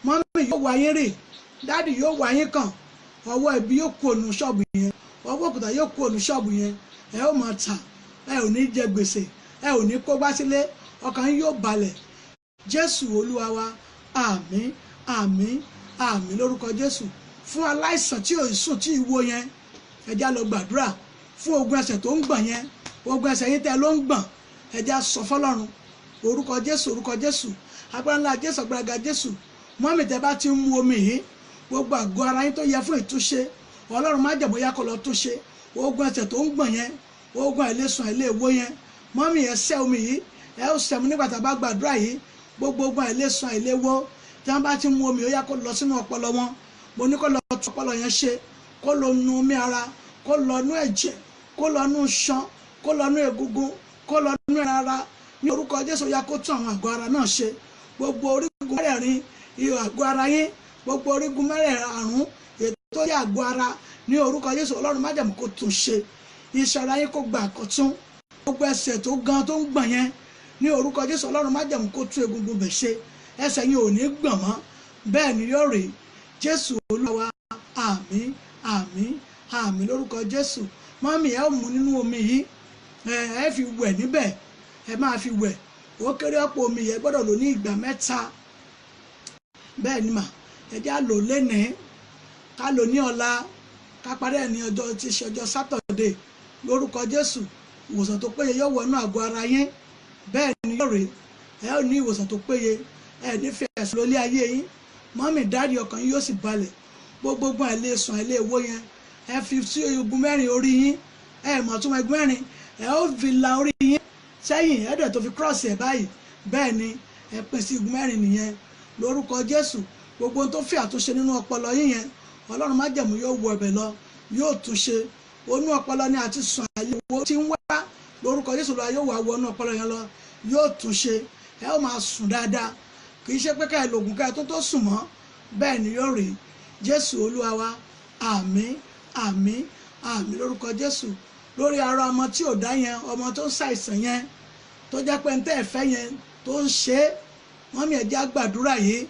Mọ́mì yóò wá yín rì. Dáàdì yóò wá yín kàn. Ọwọ́ ẹbí yóò kú ònú ṣọ́ọ̀bù yẹn. Ọwọ́ òkúta yóò kú ònú ṣọ́ọ̀bù yẹn. Ẹ ó máa tà. Ẹ ò ní jẹ gbèsè. Ẹ ò ní kó gbá sílé. Ọkàn yín yóò balẹ̀. Jésù Olúwa wa. Àmín, àmín, àmín lórúkọ Jésù. Fún aláìsàn tí ò sùn tí ìwo yẹn, ẹ já lọ gbàdúrà. Fún ogun ẹsẹ̀ tó ń gbọ̀n yẹn, ogun ẹsẹ̀ yín tẹ́ ló ń gbọ̀n, ẹ já sọ fọ́lọ́run. Orúkọ Jésù, orúkọ Jésù, agbára ńlá Jésù, agbára ga Jésù. Mọ́mì tẹ́ bá ti ń mu omi yìí, gbogbo àgọ́ ara yín tó yẹ fún ìtúnṣe, Ọlọ́run májẹ̀mú yá kó lọ túnṣe. Ogun ẹsẹ̀ tó ń gbọ̀n yẹn, ogun àìlèsùn àìlèwo yẹn, mọ́mì ẹ sẹ́ omi yìí, ẹ ó sẹ́mu nígbà tá a bá gbàdúrà yìí. Gbogbo ogun àìlèsùn àìlèwo tí wọ́n bá ti mu omi, ó yá kó lọ sínú ọpọlọ wọn. Mo ní kó lọ tún ọpọlọ yẹn ṣe, kó lọ nu omi ara, kó lọ nú ẹ̀jẹ̀, kó lọ nú ṣan, kó lọ nú egungun, kó lọ nú ara. Ní orúkọ Jésù, ó yá kó tún àwọn àgọ́ ara náà ṣe. Gbogbo orígun mẹ́rẹ̀ẹ̀rin ihò àgọ́ ara yín, gbogbo orígun mẹ́rẹ̀ẹ̀rún ètò yẹ àgọ́ ara, ní orúkọ Jésù, Ọlọ́run májẹ̀mú kó tún ṣe. Iṣan ara yín kó gba àkọ́tún. Gbogbo ẹsẹ̀ tó gan tó ń gbọ̀n yẹn, ní orúkọ Jésù, Ọlọ́run májẹ̀mú kó tún egungun bẹ̀ ṣe. Ẹsẹ̀ yín ò ní gbọ̀n mọ́. Bẹ́ẹ̀ ni yóò rí. Jésù Olúwa. Àmín, àmín, àmín lórúkọ Jésù. Mọ́mì ẹ ó mu nínú omi yìí, ẹ fi wẹ̀ níbẹ̀, ẹ máa fi wẹ̀. Ó kéré ọ̀pọ̀ omi yẹn gbọ́dọ̀ lò ní ìgbà 3. Bẹ́ẹ̀ ni mà, ẹ jẹ́ á lò lénìí, ká lò ní ọ̀la, ká parí ẹ̀ ní ọjọ́ tí ṣe ọjọ́ Sátọ̀dé. Lórúkọ Jésù, ìwòsàn tó péye yóò wọnú àgọ́ ara yín. Bẹ́ẹ̀ ni yóò rí. Ẹ ó ní ìwòsàn tó péye. Ẹ ní fi ẹ̀sùn lólé ayé yín. Mọ́mì dáàdì, ọkàn yín yóò sì balẹ̀. Gbogbo ogun àìlèsùn àìlèwo yẹn, ẹ fi sí igun mẹ́rin orí yín. Ẹ mọ̀ tún igun mẹ́rin, ẹ ó fi la orí yín sẹ́yìn, ẹ̀dẹ̀ tó fi kírọ̀sì ẹ̀ báyìí. Bẹ́ẹ̀ ni ẹ pín sí igun mẹ́rin nìyẹn. Lórúkọ Jésù, gbogbo ohun tó fi àtúnṣe nínú ọpọlọ yín yẹn, Ọlọ́run májẹ̀mú yóò wọ ẹ̀bẹ̀ lọ, yóò túnṣe. Onú ọpọlọ ni àti sùn àyẹ̀wò tí ń wá. Lórúkọ Jésù, Olúwa yóò wá wọnú ọpọlọ yẹn lọ, yóò túnṣe. Ẹ ó máa sùn dáadáa. Kì í ṣe pé ká ẹ lògùn ká ẹ tó sùn mọ́. Bẹ́ẹ̀ ni yóò rí. Jésù Olúwa wa. Àmín, àmín, àmín lórúkọ Jésù. Lórí ara ọmọ tí ò dá yẹn, ọmọ tó ń ṣàìsàn yẹn, tó jẹ́ pé ń tẹ́ ẹ̀fẹ́ yẹn tó ń ṣe é, wọ́n mi ẹ̀jẹ̀ àgbàdúrà yìí.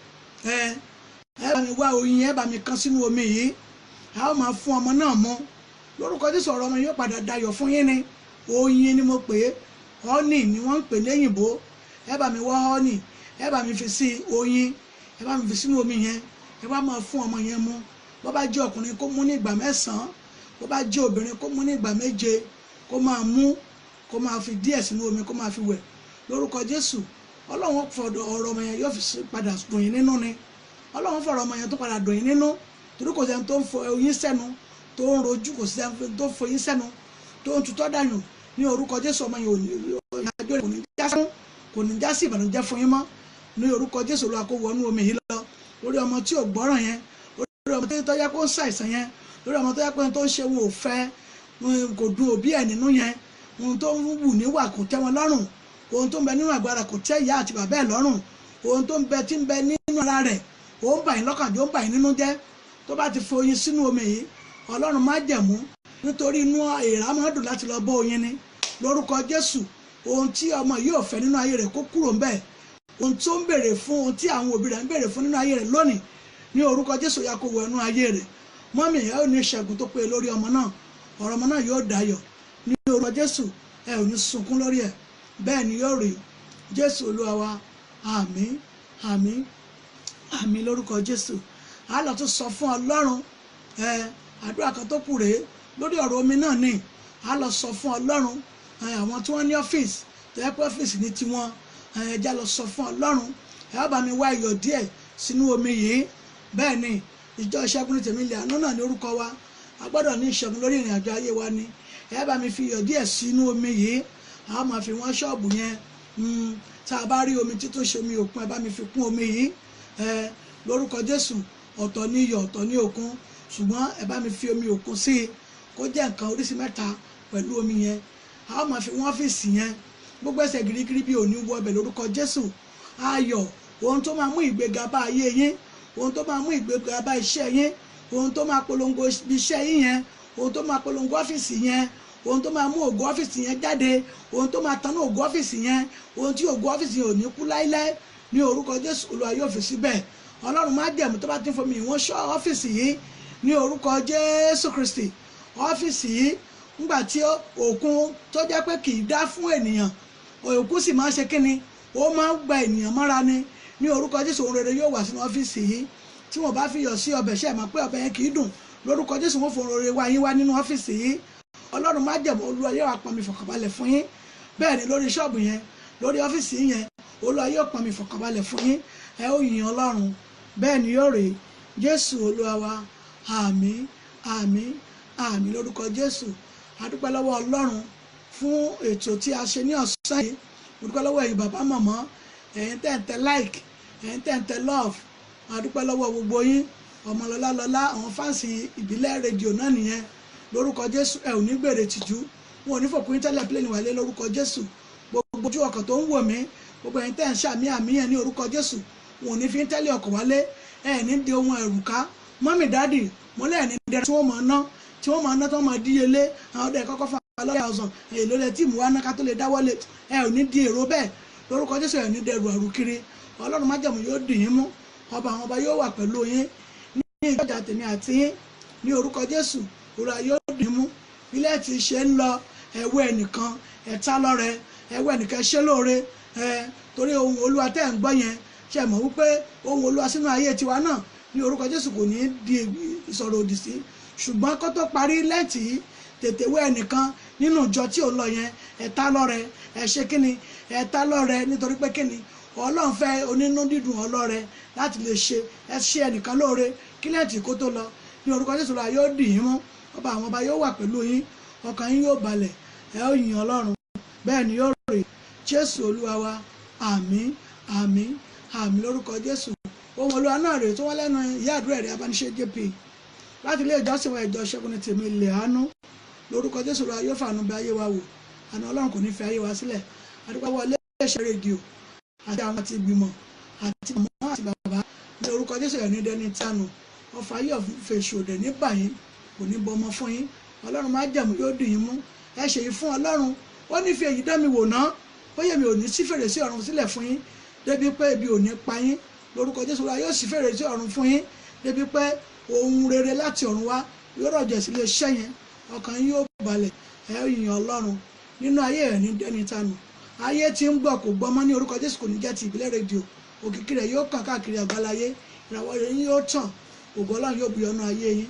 Ẹ bá mi wá oyin, ẹ bá mi kan sínú omi yìí. A ó máa fún ọmọ náà mu. Lórúkọ Jésù, ọ̀rọ̀ ọmọ yóò padà dayọ̀ fún yín ni. Oyin ni mo pè é. Honey ni wọ́n ń pè léyìnbó. Ẹ bá mi wá honey, ẹ bá mi fi sí oyin, ẹ bá mi fi sínú omi yẹn. Ẹ bá máa fún ọmọ yẹn mu. Bó bá jẹ́ ọkùnrin kó mú ní ìgbà 9, bó bá jẹ́ obìnrin kó mú ní ìgbà 7. kó máa mú, kó máa fi díẹ̀ sínú omi kó máa fi wẹ̀ lórúkọ Jésù. Ọlọ́run fọ̀dọ̀ ọ̀rọ̀ ọmọ yẹn yóò fi padà dùn yín nínú ni. Ọlọ́run fọ̀rọ̀ ọmọ yẹn tó padà dùn yín nínú, torí kò sẹ́ni tó ń fọ oyin sẹ́nu tó ń rojú, kò sẹ́ni tó ń fọ oyin sẹ́nu tó ń tutọ́ dànù ní orúkọ Jésù. ọmọ yẹn kò ní já sí ìbànújẹ́ fún yín mọ́ ní orúkọ Jésù. Olúwa kó wọnú omi yìí lọ lórí ọmọ tí ò gbọ́ràn yẹn, lórí ọmọ tó yẹ kó ń ṣàìsàn yẹn, lórí ọmọ tó yẹ pé tó ń ṣe wọn ò fẹ́, kò dùn òbí ẹ̀ nínú yẹn, ohun tó ń wù níwà kò tẹ́ wọn lọ́rùn, ohun tó ń bẹ nínú agbára kò tẹ́ ìyá àti bàbá ẹ̀ lọ́rùn, ohun tó ń bẹ tí ń bẹ nínú ara rẹ̀ ó ń bà yín lọ́kàn jẹ́, ó ń bà yín nínú jẹ́. Tó bá ti fi oyin sínú omi yìí, Ọlọ́run má jẹ̀mú, nítorí inú èèrà máa dùn láti lọ bọ́ oyin ni lórúkọ Jésù. Ohun tí ọmọ yìí ò fẹ́ nínú ayé rẹ̀ kó kúrò ń bẹ̀, ohun tó ń béèrè fún, ohun tí àwọn òbí rẹ̀ ń béèrè fún nínú ayé rẹ̀ lónìí ní orúkọ Jésù yá kó wọ inú ayé rẹ̀. Mọ́mì ẹ ò ní ìṣẹ́gun tó péye lórí ọmọ náà, ọ̀rọ̀ ọmọ náà yóò dayọ̀ ní orúkọ Jésù, ẹ ò ní sunkún lórí ẹ̀, bẹ́ẹ̀ ni yóò rí. Jésù Olúwa wa, àmín àmín àmín lórúkọ Jésù. A lọ tún sọ fún Ọlọ́run àdúrà kan tó kù rèé lórí ọ̀rọ̀ omi náà ni. A lọ sọ fún Ọlọ́run àwọn tí wọ́n ní ọ́fíìsì tó yẹ pé ọ́fíìsì ní tiwọn, ẹja lọ sọ fún Ọlọ́run ẹ bá mi wá iyọ̀ díẹ̀ sínú omi yìí. Bẹ́ẹ̀ ni ìjọ ìṣẹ́gun ní tèmi ilẹ̀ àánú náà ní orúkọ wa, a gbọ́dọ̀ ní ìṣẹ́gun lórí ìrìn àjò ayé wa ni. Ẹ bá mi fi iyọ̀ díẹ̀ sínú omi yìí, a máa fi wọ́n ṣọ́ọ̀bù yẹn. Tá a bá rí omi títún ṣe omi òkun, ẹ bá mi fi kún omi yìí lórúkọ Jésù. Ọ̀tọ̀ ní iyọ̀, ọ̀tọ̀ ní òkun, ṣùgbọ́n ẹ bá mi fi omi òkun sí i kó jẹ́ nǹkan oríṣi mẹ́ta pẹ̀lú omi yẹn. A máa fi wọ́n ọ́fíìsì yẹn, gbogbo ẹsẹ̀ girigiri bí òní wọ ọbẹ̀ lórúkọ Jésù. Ayọ̀, ohun tó máa mú ìgbéga bá ayé yín, ohun tó máa mú ìgbéga bá iṣẹ́ yín, ohun tó máa polongo iṣẹ́ yín yẹn, ohun tó máa polongo ọ́fíìsì yẹn, ohun tó máa mú ògo ọ́fíìsì yẹn jáde, ohun tó máa tanná ògo ọ́fíìsì yẹn, ohun tí ògo ọ́fíìsì yẹn ò ní kú láíláí ní orúkọ Jésù. Olúwa yóò fi síbẹ̀. Ọlọ́run má jẹ̀mú tó bá ti ń fomi ìwọ̀n ṣọ́ ọ́fíìsì yìí ní orúkọ Jésù Kristi. Ọ́fíìsì yìí ńgbà tí òkun tó jẹ́ pé kì í dá fún ènìyàn, òkun sì máa ń ṣe kíni, ó máa ń gba ènìyàn mọ́ra ni. Ní orúkọ Jésù ohun rere yóò wà sínú ọ́fíìsì yìí. Tí wọ́n bá fi yọ̀ sí ọbẹ̀ ṣe mọ̀ pé ọbẹ̀ yẹn kì í dùn, lórúkọ Jésù wọ́n fòrò rere wá yín wá nínú ọ́fíìsì yìí. Ọlọ́run má jẹ̀mú, Olúwa yóò wá pọn mi fọkànbalẹ̀ fún yín. Bẹ́ẹ̀ ni lórí ṣọ́ọ̀bù yẹn, lórí ọ́fíìsì yẹn, Olúwa yóò pọn mi fọkànbalẹ̀ fún yín. Ẹ ó yìn Ọlọ́run, bẹ́ẹ̀ ni yóò rèé. Jésù Olúwa wa, àmín àmín àmín lórúkọ Jésù. A dúpẹ́ lọ́wọ́ Ọlọ́run fún ètò tí a ṣe ní ọ̀sán yìí. Mo dúpẹ́ lọ́wọ́ ẹ̀yin bàbá màmá, ẹ̀yin tẹ̀ ń tẹ like, ẹ̀yin tẹ̀ ń tẹ love. A dúpẹ́ lọ́wọ́ gbogbo yín, ọmọlọ́lá lọ́lá, àwọn fáǹsì ìbílẹ̀ rédíò náà nìyẹn lórúkọ Jésù. Ẹ ò ní gbèrè tìjú, wọn ò ní fòkùn tẹ́lẹ̀ pílẹ̀nì wálé lórúkọ Jésù. Gbogbo ojú ọkàn tó ń wò mí, gbogbo ẹ̀yin tẹ̀ ń ṣàmì àmì yẹn ní orúkọ Jésù, wọn ò ní fi ń tẹ́lẹ̀ ọkọ̀ wálé, ẹ̀ ní di ohun ẹ̀rù ká. Mọ́mì dáàdì, mo lẹ́ẹ̀ ní dẹrẹ́ tí wọ́n máa ná, tí wọ́n máa ná, tí wọ́n máa díyelé. Àwọn ọdẹ kọ́kọ́ fún wa lọ́yà ọ̀sán, èlò rẹ̀ tí mú wá ná ká tó lè dáwọ́lé. Ẹ ò ní di èrò bẹ́ẹ̀ lórúkọ Jésù, ẹ ò ní dẹrù àrùkiri. Ọlọ́run májẹ̀mú yóò dì yín mú, ọba àwọn ọba yóò wà pẹ̀lú yín ní ìjọjà tèmi àti yín ní orúkọ Jésù. Olúwa yóò dì yín mú. Ilé tí ṣe ń lọ, ẹ̀wọ́ ẹnìkan ẹ̀ta lọ́rẹ, ẹ̀wọ́ ẹnìkan ṣe lóore, torí ohun Olúwa tẹ́ ń gbọ́ yẹn, ṣe mọ̀ wípé ohun Olúwa sínú ayé tiwa náà ní orúkọ Jésù kò ní di ìsọ̀rọ̀ òdì sí. Ṣùgbọ́n kó tó parí lẹ́ǹtì yìí, tètè wẹ́ ẹnìkan nínú ìjọ tí ò lọ yẹn, ẹ̀ta lọ́rẹ, ẹ ṣe kíni, ẹ̀ta lọ́rẹ, nítorí pé kíni, Ọlọ́run fẹ́ onínú dídùn ọlọ́rẹ láti lè ṣe ẹnìkan lóore kí lẹ́ǹtì kó tó lọ ní orúkọ Jésù. Olúwa yóò dì yín mú, ọba àwọn ọba yóò wà pẹ̀lú yín, ọkàn yín yóò balẹ̀, ẹ ó yìn Ọlọ́run, bẹ́ẹ̀ ni yóò rè. Jésù Olúwa wa, àmín àmín àmín lórúkọ Jésù. Ohun Olúwa náà rèé tó wọ́n lẹ́nu ìyá àdúrà Eriabanise JP láti ilé ìjọsìn wa ìjọ ìṣẹ́gun ní tèmi ilẹ̀ àánú lórúkọ Jésù. Olúwa yóò fàánú bẹ ayé wa wò, àná Ọlọ́run kò ní fi ayé wa sílẹ̀. Adúpẹ́ wọ ilé iṣẹ́ rédíò àti àwọn àti ìgbìmọ̀ àti màmá àti bàbá ní orúkọ Jésù. ẹ̀ ní dẹni tánu, ọfà yóò fèsì òdè ní báyìí, kò ní bọmọ fún yín. Ọlọ́run má jẹ̀mú yóò dì yín mú. Ẹ ṣe yìí fún Ọlọ́run, ó ní fi èyí dán mi wò ná, bóyá mi ò ní sí fèrèsé ọ̀run sílẹ̀ fún yín débi pé ebi ò ní pa yín lórúkọ Jésù. Olúwa yóò sì fèrèsé ọ̀run fún yín débi pé ohun rere láti ọ̀run wá yóò rọ̀jẹ̀ sílé iṣẹ́ yẹn, ọkàn yín yóò balẹ̀, ẹ ó yìn Ọlọ́run nínú ayé ẹ̀ ní dẹ́ni tánu. Ayé tí ń gbọ́ kò gbọ́ mọ́ ní orúkọ Jésù, kò ní jẹ́ ti ìbílẹ̀ rédíò. Òkìkí rẹ̀ yóò kàn káàkiri àgbáláyé, ìràwọ̀ rẹ̀ yín yóò tàn, ògo Ọlọ́run yóò buyọ̀ nínú ayé yín.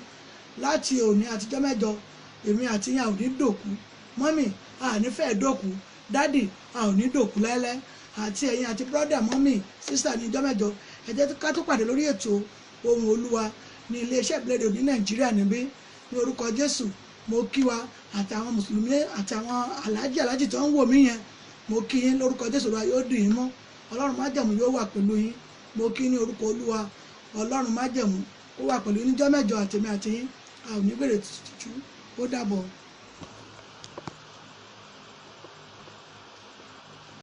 Láti òní àtijọ́ mẹ́jọ, èmi àti yín a ò ní dòkú mọ́mì a ní fẹ́ dòkú, dádì a ò ní dòkú láéláé, àti ẹ̀yin àti brọ́dà mọ́mì sísà ní ọjọ́ mẹ́jọ ẹ jẹ́ ká tó pàdé lórí ètò Ohun Olúwa ní iléeṣẹ́ ìbílẹ̀dẹ̀ ní Nàìjíríà níbí. Ní orúkọ Jésù mo kí wa àtàwọn mùsùlùmí àtàwọn aláàjì tó ń wò mí yẹn, mo kí yín lórúkọ Jésù. Olúwa yóò dì yín mú, Ọlọ́run májẹ̀mú yóò wà pẹ̀lú yín. Mo kí ní orúkọ Olúwa, Ọlọ́run májẹ̀mú ó wà pẹ̀lú yín níjọ́ mẹ́jọ àtèmi àti yín, a ò ní gbèrè tìjú. Ó dàbọ̀.